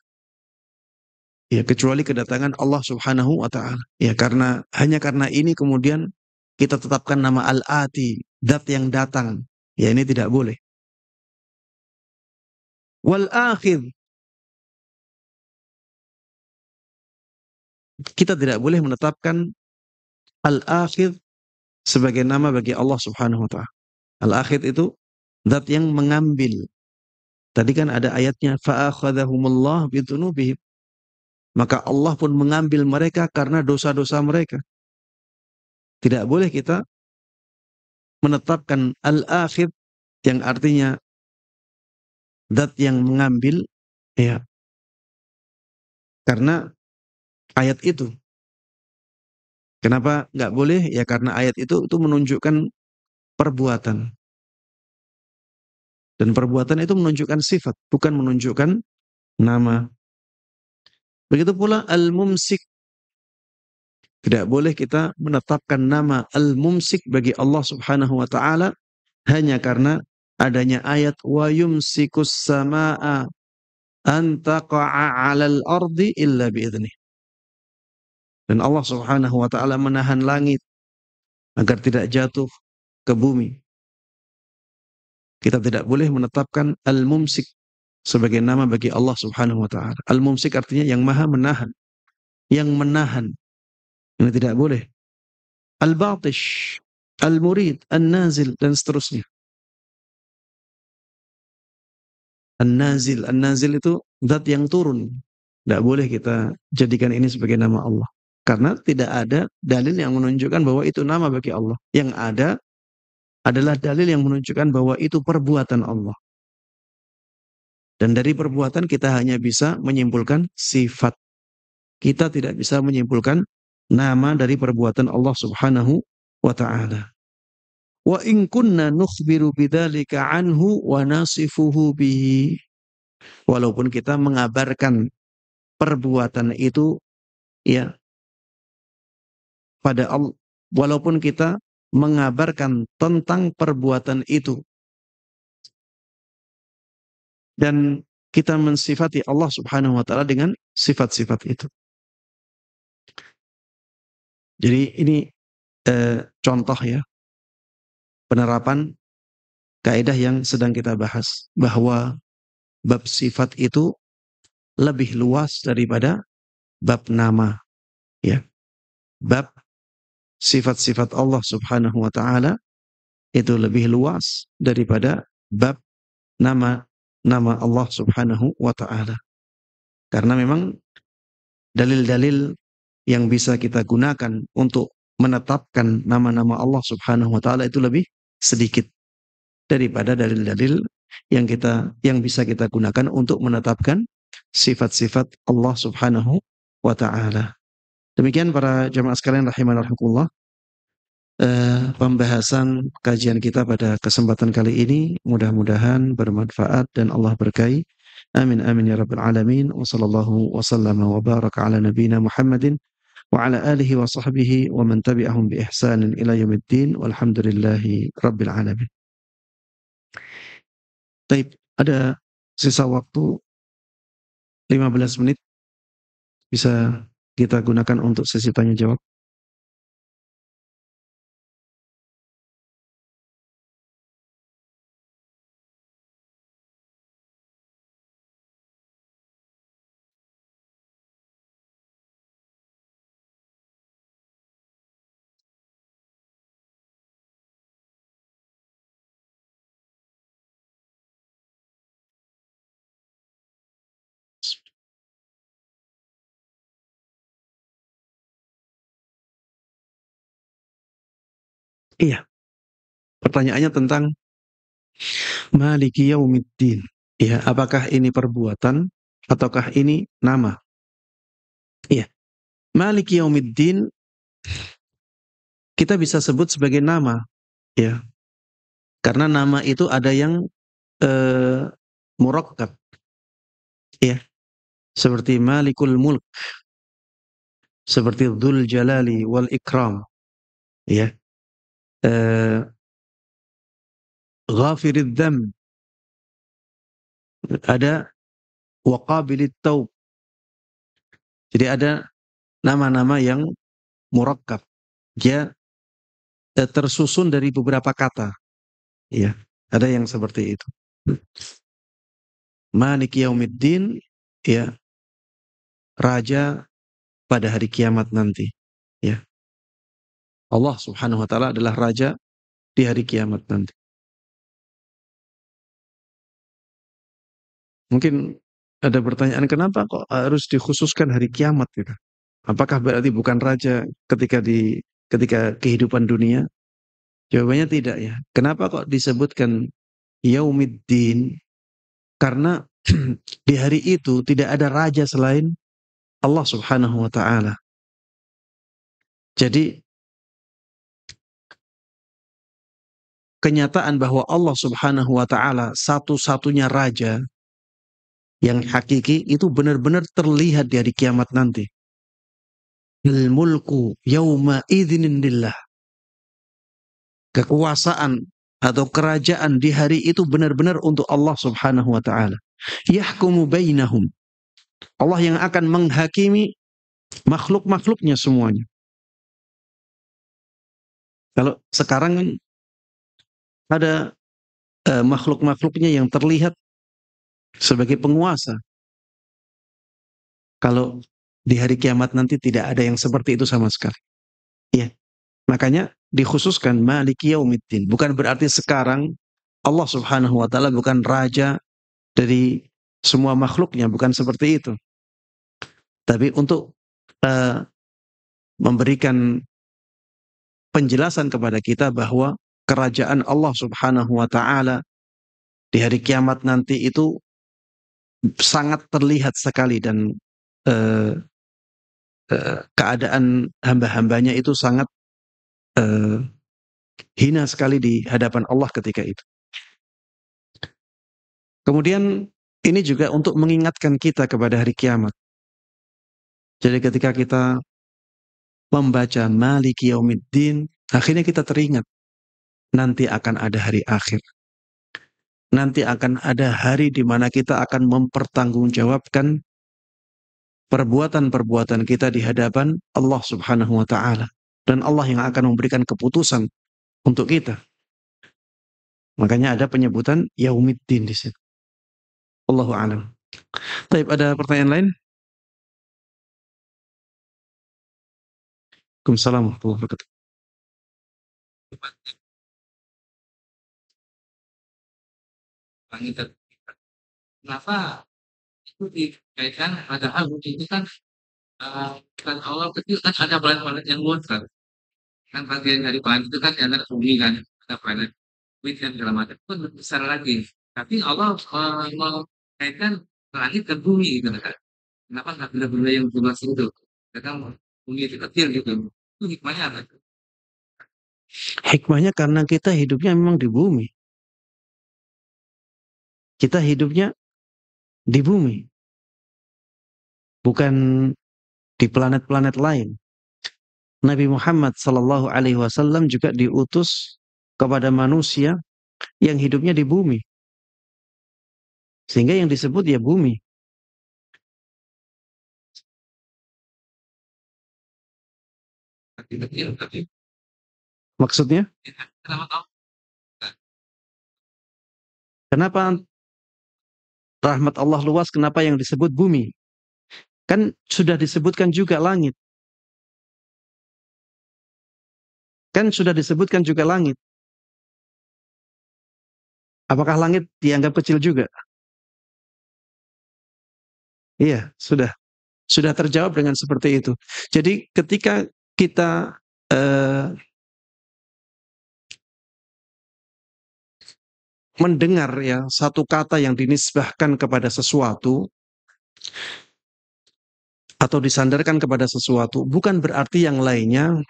Ya, kecuali kedatangan Allah Subhanahu wa taala. Ya, hanya karena ini kemudian kita tetapkan nama Al-Ati, zat yang datang. Ya, ini tidak boleh. Wal akhir, kita tidak boleh menetapkan Al-Akhir sebagai nama bagi Allah Subhanahu wa taala. Al-Akhir itu zat yang mengambil. Tadi kan ada ayatnya fa'akhadhahumullah bidhunubihim. Maka Allah pun mengambil mereka karena dosa-dosa mereka. Tidak boleh kita menetapkan Al-Akhir yang artinya zat yang mengambil, ya, karena ayat itu. Kenapa nggak boleh? Ya karena ayat itu menunjukkan perbuatan. Dan perbuatan itu menunjukkan sifat, bukan menunjukkan nama. Begitu pula Al-Mumsik. Tidak boleh kita menetapkan nama Al-Mumsik bagi Allah Subhanahu wa taala hanya karena adanya ayat wa yumsikus samaa an taqa'a 'alal ardi illa bi'idznih. Dan Allah Subhanahu wa taala menahan langit agar tidak jatuh ke bumi. Kita tidak boleh menetapkan Al-Mumsik sebagai nama bagi Allah Subhanahu wa taala. Al-Mumsik artinya yang Maha menahan, yang menahan. Ini tidak boleh. Al-Batish, Al-Murid, An-Nazil dan seterusnya. An-Nazil, An-Nazil itu zat yang turun. Tidak boleh kita jadikan ini sebagai nama Allah. Karena tidak ada dalil yang menunjukkan bahwa itu nama bagi Allah. Yang ada adalah dalil yang menunjukkan bahwa itu perbuatan Allah. Dan dari perbuatan kita hanya bisa menyimpulkan sifat. Kita tidak bisa menyimpulkan nama dari perbuatan Allah Subhanahu wa taala. Wa in kunna nukhbiru bidzalika anhu wa nasifuhu bihi. Walaupun kita mengabarkan perbuatan itu, ya, pada Allah, walaupun kita mengabarkan tentang perbuatan itu dan kita mensifati Allah Subhanahu wa taala dengan sifat-sifat itu. Jadi ini contoh, ya, penerapan kaidah yang sedang kita bahas, bahwa bab sifat itu lebih luas daripada bab nama, ya. Bab sifat-sifat Allah Subhanahu wa taala itu lebih luas daripada bab nama Allah Subhanahu wa taala. Karena memang dalil-dalil yang bisa kita gunakan untuk menetapkan nama-nama Allah Subhanahu wa taala itu lebih sedikit daripada dalil-dalil yang bisa kita gunakan untuk menetapkan sifat-sifat Allah Subhanahu wa taala. Demikian para jamaah sekalian rahimanallah, pembahasan kajian kita pada kesempatan kali ini mudah-mudahan bermanfaat dan Allah berkahi. Amin amin ya rabbal alamin. Wa sallallahu wa sallama wa baraka ala nabiyyina Muhammadin wa ala alihi wa sahbihi wa man tabi'ahum bi ihsanin ila yaumiddin walhamdulillahi rabbil alamin. Baik, ada sisa waktu 15 menit, bisa kita gunakan untuk sesi tanya jawab. Iya, pertanyaannya tentang Maliki Yaumiddin. Ya, apakah ini perbuatan ataukah ini nama? Iya, Maliki Yaumiddin kita bisa sebut sebagai nama, ya. Karena nama itu ada yang eh, murakkab, ya. Seperti Malikul Mulk, seperti Dzul Jalali wal Ikram, ya. Eh, Ghafirid Dzam, ada Waqabilit Taub, Jadi ada nama-nama yang murakkab. Dia tersusun dari beberapa kata. Ya, ada yang seperti itu. Malik Yaumiddin, ya, raja pada hari kiamat nanti. Ya, Allah Subhanahu wa taala adalah raja di hari kiamat nanti. Mungkin ada pertanyaan, kenapa kok harus dikhususkan hari kiamat gitu? Apakah berarti bukan raja ketika kehidupan dunia? Jawabannya tidak ya. Kenapa kok disebutkan Yaumiddin? Karena di hari itu tidak ada raja selain Allah Subhanahu wa taala. Jadi kenyataan bahwa Allah Subhanahu wa taala satu-satunya raja yang hakiki itu benar-benar terlihat di hari kiamat nanti. Al mulku yauma idzinin lillah. Kekuasaan atau kerajaan di hari itu benar-benar untuk Allah Subhanahu wa taala. Yahkumu bainahum. Allah yang akan menghakimi makhluk-makhluknya semuanya. Kalau sekarang kan ada makhluk-makhluknya yang terlihat sebagai penguasa. Kalau di hari kiamat nanti tidak ada yang seperti itu sama sekali. Ya, makanya dikhususkan Maliki Yaumiddin. Bukan berarti sekarang Allah Subhanahu wa taala bukan raja dari semua makhluknya, bukan seperti itu. Tapi untuk uh, memberikan penjelasan kepada kita bahwa kerajaan Allah Subhanahu wa taala di hari kiamat nanti itu sangat terlihat sekali dan uh, keadaan hamba-hambanya itu sangat uh, hina sekali di hadapan Allah ketika itu. Kemudian ini juga untuk mengingatkan kita kepada hari kiamat. Jadi ketika kita membaca Maliki Yaumiddin, akhirnya kita teringat nanti akan ada hari akhir. Nanti akan ada hari di mana kita akan mempertanggungjawabkan perbuatan-perbuatan kita di hadapan Allah Subhanahu wa taala, dan Allah yang akan memberikan keputusan untuk kita. Makanya ada penyebutan Yaumiddin di situ. Allahu a'lam. Baik, ada pertanyaan lain? Waalaikumsalam warahmatullahi wabarakatuh. Kenapa itu dikaitkan, padahal bumi itu kan kan Allah kecil kan ada planet-planet yang luas kan bagian dari planet itu kan ada bumi kan, ada planet bumi dan segala macam itu lebih besar lagi, tapi Allah mengaitkan langit dan bumi gitu kan. Kenapa nggak benda-benda yang luas itu, kadang bumi itu kecil gitu, itu hikmahnya apa? Hikmahnya karena kita hidupnya memang di bumi. Kita hidupnya di bumi, bukan di planet-planet lain. Nabi Muhammad sallallahu alaihi wasallam juga diutus kepada manusia yang hidupnya di bumi. Sehingga yang disebut ya bumi. Kecil tapi Maksudnya, kenapa tahu? kenapa rahmat Allah luas, kenapa yang disebut bumi? Kan sudah disebutkan juga langit. Kan sudah disebutkan juga langit. Apakah langit dianggap kecil juga? Iya, sudah. Sudah terjawab dengan seperti itu. Jadi ketika kita mendengar ya satu kata yang dinisbahkan kepada sesuatu atau disandarkan kepada sesuatu, bukan berarti yang lainnya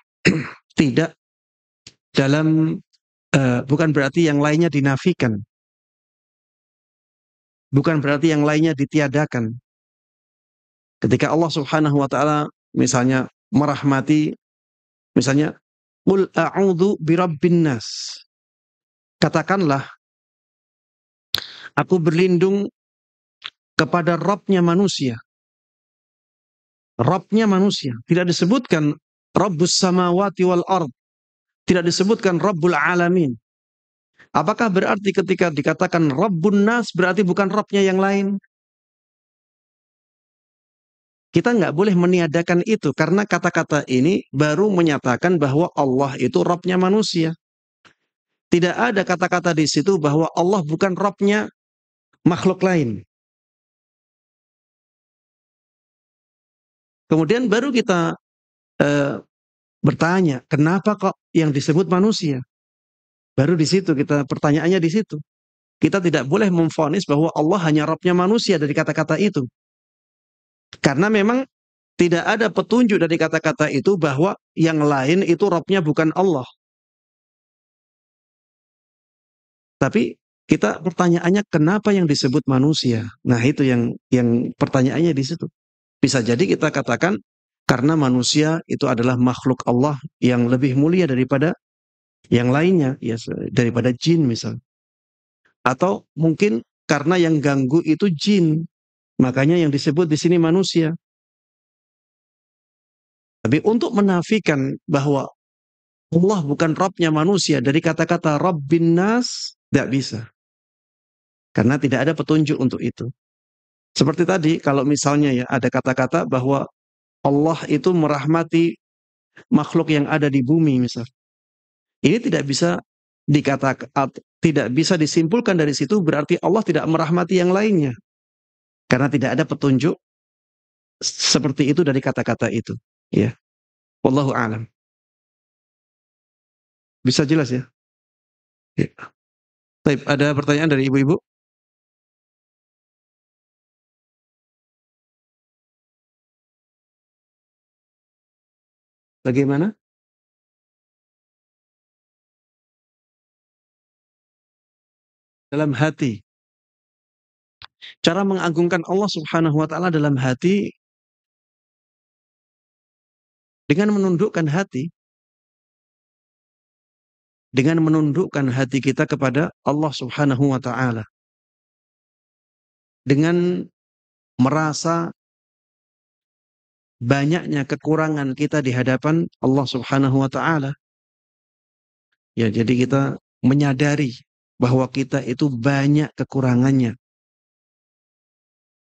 tidak dalam bukan berarti yang lainnya dinafikan. Bukan berarti yang lainnya ditiadakan. Ketika Allah Subhanahu wa taala misalnya merahmati, misalnya qul a'udzu birabbin nas. Katakanlah aku berlindung kepada Rabb-nya manusia. Rabbnya manusia. Tidak disebutkan Rabbus samawati wal ard. Tidak disebutkan Rabbul alamin. Apakah berarti ketika dikatakan Rabbun nas berarti bukan Rabbnya yang lain? Kita nggak boleh meniadakan itu karena kata-kata ini baru menyatakan bahwa Allah itu Rabbnya manusia. Tidak ada kata-kata di situ bahwa Allah bukan Rabbnya makhluk lain. Kemudian baru kita bertanya, kenapa kok yang disebut manusia? Baru di situ kita pertanyaannya di situ. Kita tidak boleh memvonis bahwa Allah hanya Rabbnya manusia dari kata-kata itu. Karena memang tidak ada petunjuk dari kata-kata itu bahwa yang lain itu Rabbnya bukan Allah. Tapi kita pertanyaannya kenapa yang disebut manusia? Nah, itu yang pertanyaannya di situ. Bisa jadi kita katakan karena manusia itu adalah makhluk Allah yang lebih mulia daripada yang lainnya, ya daripada jin misal. Atau mungkin karena yang ganggu itu jin, makanya yang disebut di sini manusia. Tapi untuk menafikan bahwa Allah bukan Rabbnya manusia dari kata-kata Rabbin Nas, tidak bisa. Karena tidak ada petunjuk untuk itu. Seperti tadi, kalau misalnya ya ada kata-kata bahwa Allah itu merahmati makhluk yang ada di bumi misal. Ini tidak bisa dikatakan, tidak bisa disimpulkan dari situ berarti Allah tidak merahmati yang lainnya. Karena tidak ada petunjuk seperti itu dari kata-kata itu. Ya, wallahu a'lam. Bisa jelas ya? Ya. Baik, ada pertanyaan dari ibu-ibu? Bagaimana? Dalam hati. Cara mengagungkan Allah Subhanahu wa taala dalam hati dengan menundukkan hati, dengan menundukkan hati kita kepada Allah Subhanahu wa taala. Dengan merasa banyaknya kekurangan kita di hadapan Allah Subhanahu wa taala. Ya, jadi kita menyadari bahwa kita itu banyak kekurangannya.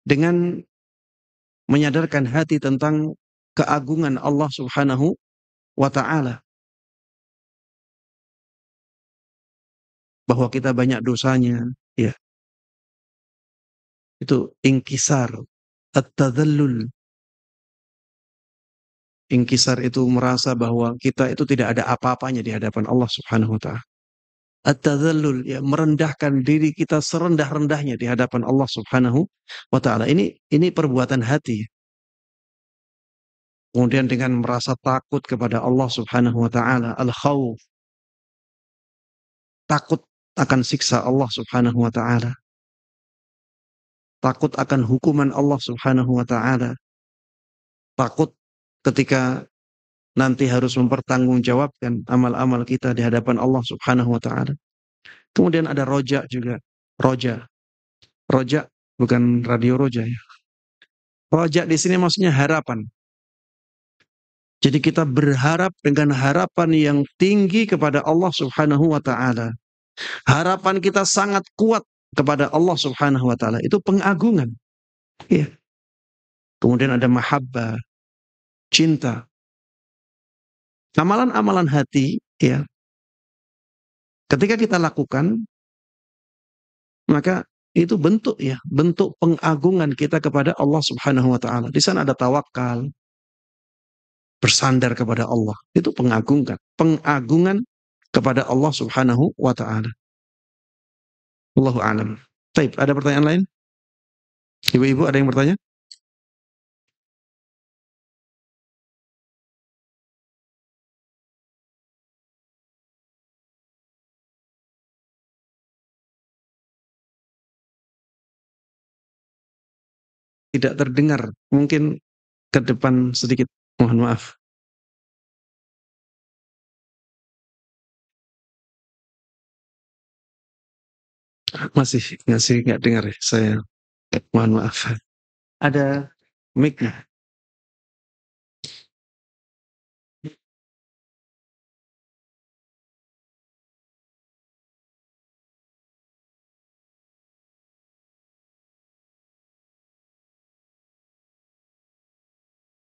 Dengan menyadarkan hati tentang keagungan Allah Subhanahu wa taala, bahwa kita banyak dosanya, ya. Itu inkisar, at-tadhallul. Inkisar itu merasa bahwa kita itu tidak ada apa-apanya di hadapan Allah Subhanahu wa taala. At-tadhallul, ya, merendahkan diri kita serendah-rendahnya di hadapan Allah Subhanahu wa taala. Ini perbuatan hati. Kemudian dengan merasa takut kepada Allah Subhanahu wa taala, al-khauf, takut akan siksa Allah Subhanahu wa taala, takut akan hukuman Allah Subhanahu wa taala, takut ketika nanti harus mempertanggungjawabkan amal-amal kita di hadapan Allah Subhanahu wa taala. Kemudian ada roja juga. Roja. Roja bukan radio roja ya. Roja di sini maksudnya harapan. Jadi kita berharap dengan harapan yang tinggi kepada Allah Subhanahu wa taala. Harapan kita sangat kuat kepada Allah Subhanahu wa taala. Itu pengagungan. Ya. Kemudian ada mahabbah, cinta. Amalan-amalan hati, ya. Ketika kita lakukan, maka itu bentuk, ya, bentuk pengagungan kita kepada Allah Subhanahu wa taala. Di sana ada tawakal, bersandar kepada Allah. Itu pengagungan kepada Allah Subhanahu wa taala. Wallahu a'lam. Baik, ada pertanyaan lain? Ibu-ibu ada yang bertanya? Tidak terdengar. Mungkin ke depan sedikit. Mohon maaf. Masih nggak dengar ya. Saya mohon maaf. Ada mic-nya.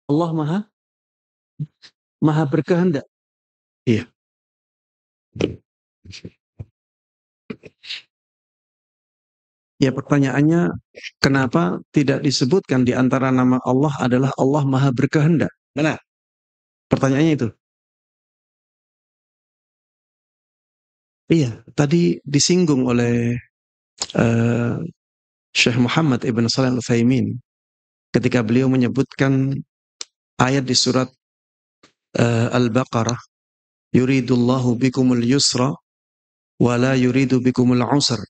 Allah maha berkehendak. Iya. Ya, pertanyaannya, kenapa tidak disebutkan di antara nama Allah adalah Allah maha berkehendak? Benar. Pertanyaannya itu. Iya, tadi disinggung oleh Syekh Muhammad Ibn Shalih Al-Utsaimin ketika beliau menyebutkan ayat di surat Al-Baqarah, yuridullahu bikumul yusra wa la yuridu bikumul usra,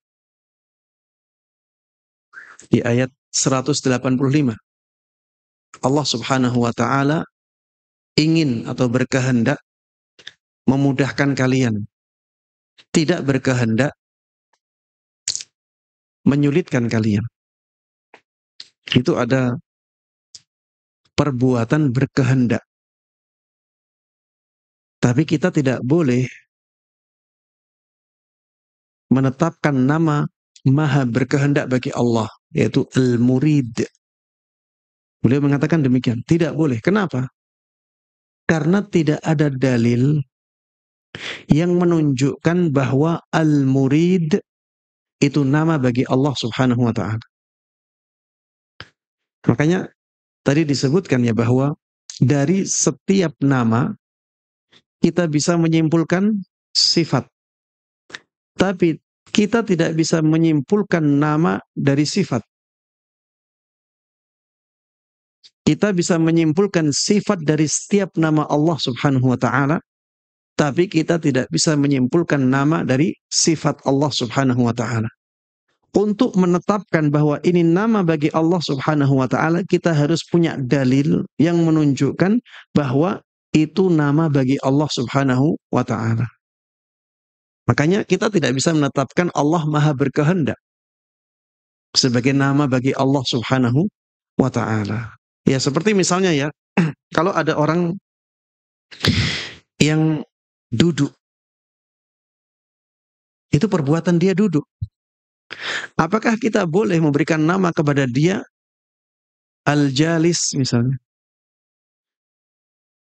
di ayat 185. Allah Subhanahu wa taala ingin atau berkehendak memudahkan kalian, tidak berkehendak menyulitkan kalian. Itu ada perbuatan berkehendak. Tapi kita tidak boleh menetapkan nama maha berkehendak bagi Allah, yaitu Al-Murid. Beliau mengatakan demikian. Tidak boleh. Kenapa? Karena tidak ada dalil yang menunjukkan bahwa Al-Murid itu nama bagi Allah Subhanahu wa ta'ala. Makanya tadi disebutkan ya bahwa dari setiap nama kita bisa menyimpulkan sifat. Tapi kita tidak bisa menyimpulkan nama dari sifat. Kita bisa menyimpulkan sifat dari setiap nama Allah Subhanahu wa ta'ala, tapi kita tidak bisa menyimpulkan nama dari sifat Allah Subhanahu wa ta'ala. Untuk menetapkan bahwa ini nama bagi Allah Subhanahu wa ta'ala, kita harus punya dalil yang menunjukkan bahwa itu nama bagi Allah Subhanahu wa ta'ala. Makanya kita tidak bisa menetapkan Allah maha berkehendak sebagai nama bagi Allah Subhanahu wa ta'ala. Ya, seperti misalnya ya, kalau ada orang yang duduk, itu perbuatan dia duduk. Apakah kita boleh memberikan nama kepada dia Al-Jalis misalnya?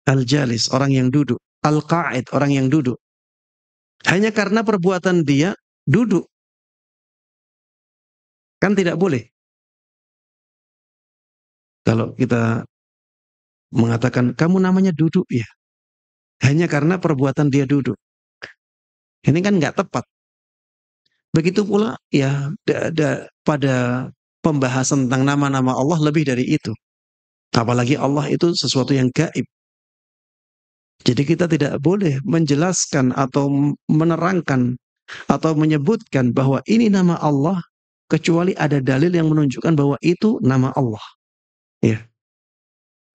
Al-Jalis, orang yang duduk. Al-Qa'id, orang yang duduk. Hanya karena perbuatan dia duduk. Kan tidak boleh. Kalau kita mengatakan, kamu namanya duduk ya. Hanya karena perbuatan dia duduk. Ini kan nggak tepat. Begitu pula ya pada pembahasan tentang nama-nama Allah lebih dari itu. Apalagi Allah itu sesuatu yang gaib. Jadi kita tidak boleh menjelaskan atau menerangkan atau menyebutkan bahwa ini nama Allah kecuali ada dalil yang menunjukkan bahwa itu nama Allah. Ya.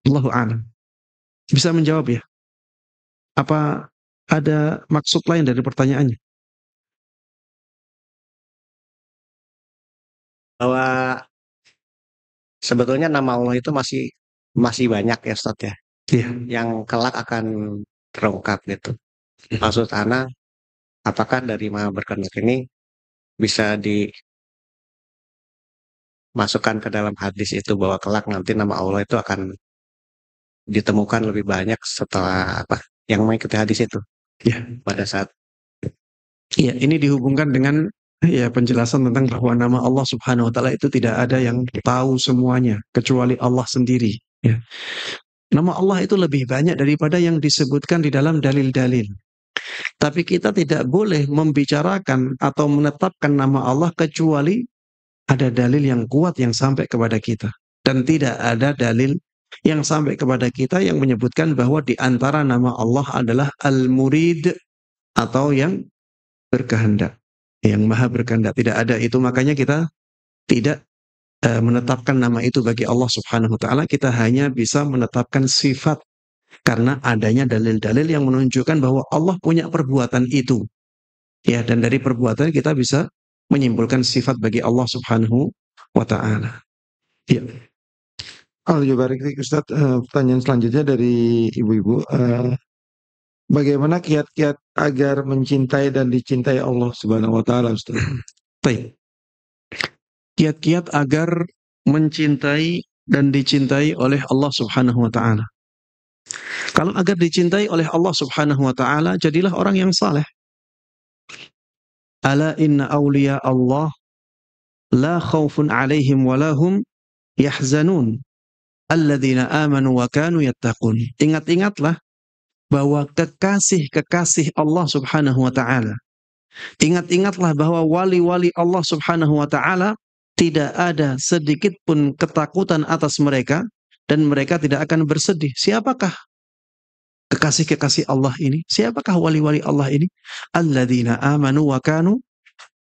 Allahu a'lam. Bisa menjawab ya? Apa ada maksud lain dari pertanyaannya? Bahwa sebetulnya nama Allah itu masih banyak ya Ustaz ya, Iya. yang kelak akan terungkap gitu. Maksud Ana, apakah dari maha berkehendak ini bisa dimasukkan ke dalam hadis itu bahwa kelak nanti nama Allah itu akan ditemukan lebih banyak setelah yang mengikuti hadis itu Ya. pada saat Iya, ini dihubungkan dengan ya penjelasan tentang bahwa nama Allah Subhanahu wa taala itu tidak ada yang tahu semuanya kecuali Allah sendiri, ya. Nama Allah itu lebih banyak daripada yang disebutkan di dalam dalil-dalil. Tapi kita tidak boleh membicarakan atau menetapkan nama Allah kecuali ada dalil yang kuat yang sampai kepada kita. Dan tidak ada dalil yang sampai kepada kita yang menyebutkan bahwa di antara nama Allah adalah Al-Murid atau yang berkehendak, yang maha berkehendak. Tidak ada itu, makanya kita tidak menetapkan nama itu bagi Allah Subhanahu wa ta'ala. Kita hanya bisa menetapkan sifat karena adanya dalil-dalil yang menunjukkan bahwa Allah punya perbuatan itu. Ya, dan dari perbuatan kita bisa menyimpulkan sifat bagi Allah Subhanahu wa ta'ala. Ya. Alhamdulillah, Ustaz. Pertanyaan selanjutnya dari ibu-ibu. Bagaimana kiat-kiat agar mencintai dan dicintai Allah Subhanahu wa taala, Ustaz? Baik. Kiat-kiat agar mencintai dan dicintai oleh Allah Subhanahu wa taala. Kalau agar dicintai oleh Allah Subhanahu wa taala, jadilah orang yang saleh. Ala inna awliya Allah la khaufun 'alaihim wa lahum yahzanun alladzina amanu wa kanu yattaqun. Ingat-ingatlah bahwa kekasih-kekasih Allah Subhanahu wa taala. Ingat-ingatlah bahwa wali-wali Allah Subhanahu wa taala tidak ada sedikit pun ketakutan atas mereka dan mereka tidak akan bersedih. Siapakah kekasih-kekasih Allah ini? Siapakah wali-wali Allah ini? Alladzina amanu wa kanu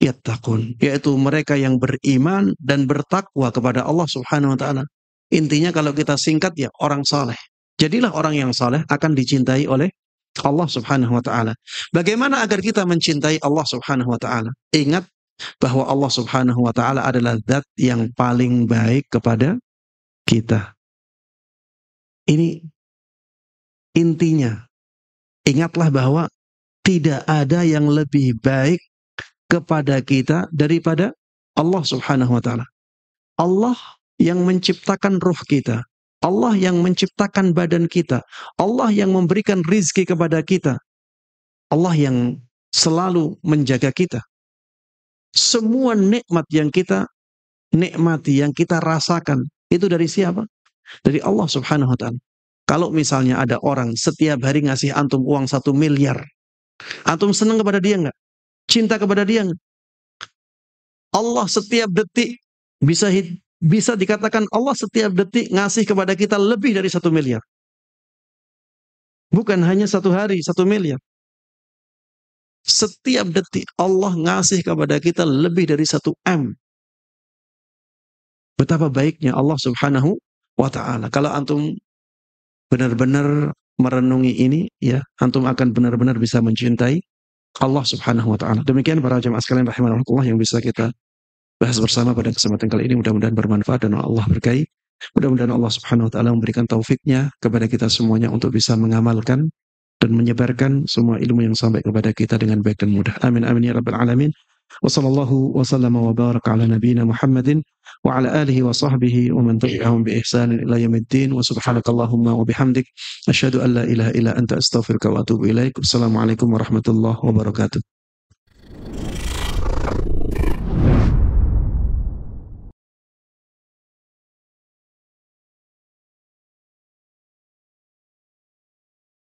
yattaqun, yaitu mereka yang beriman dan bertakwa kepada Allah Subhanahu wa taala. Intinya kalau kita singkat ya orang saleh. Jadilah orang yang saleh akan dicintai oleh Allah Subhanahu wa taala. Bagaimana agar kita mencintai Allah Subhanahu wa taala? Ingat bahwa Allah Subhanahu wa taala adalah zat yang paling baik kepada kita. Ini intinya. Ingatlah bahwa tidak ada yang lebih baik kepada kita daripada Allah Subhanahu wa taala. Allah yang menciptakan ruh kita, Allah yang menciptakan badan kita, Allah yang memberikan rizki kepada kita, Allah yang selalu menjaga kita. Semua nikmat yang kita nikmati, yang kita rasakan, itu dari siapa? Dari Allah Subhanahu wa taala. Kalau misalnya ada orang setiap hari ngasih antum uang 1 miliar, antum senang kepada dia enggak? Cinta kepada dia enggak? Allah setiap detik bisa dikatakan Allah setiap detik ngasih kepada kita lebih dari 1 miliar. Bukan hanya 1 hari 1 miliar. Setiap detik Allah ngasih kepada kita lebih dari 1 M. Betapa baiknya Allah Subhanahu wa taala. Kalau antum benar-benar merenungi ini, ya, antum akan benar-benar bisa mencintai Allah Subhanahu wa taala. Demikian para jemaah sekalian rahimakumullah yang bisa kita bahas bersama pada kesempatan kali ini. Mudah-mudahan bermanfaat dan Allah berkahi. Mudah-mudahan Allah Subhanahu wa taala memberikan taufiknya kepada kita semuanya untuk bisa mengamalkan dan menyebarkan semua ilmu yang sampai kepada kita dengan baik dan mudah. Amin amin ya rabbal alamin. Wa sallallahu wa sallama wa baraka ala nabiyyina Muhammadin wa ala alihi wa sahbihi wa man tabi'ahum bi ihsanin ila yaumiddin wa subhanakallahumma wa bihamdik asyhadu an la ilaha illa anta astaghfiruka wa atubu ilaik. Wassalamualaikum warahmatullahi wabarakatuh.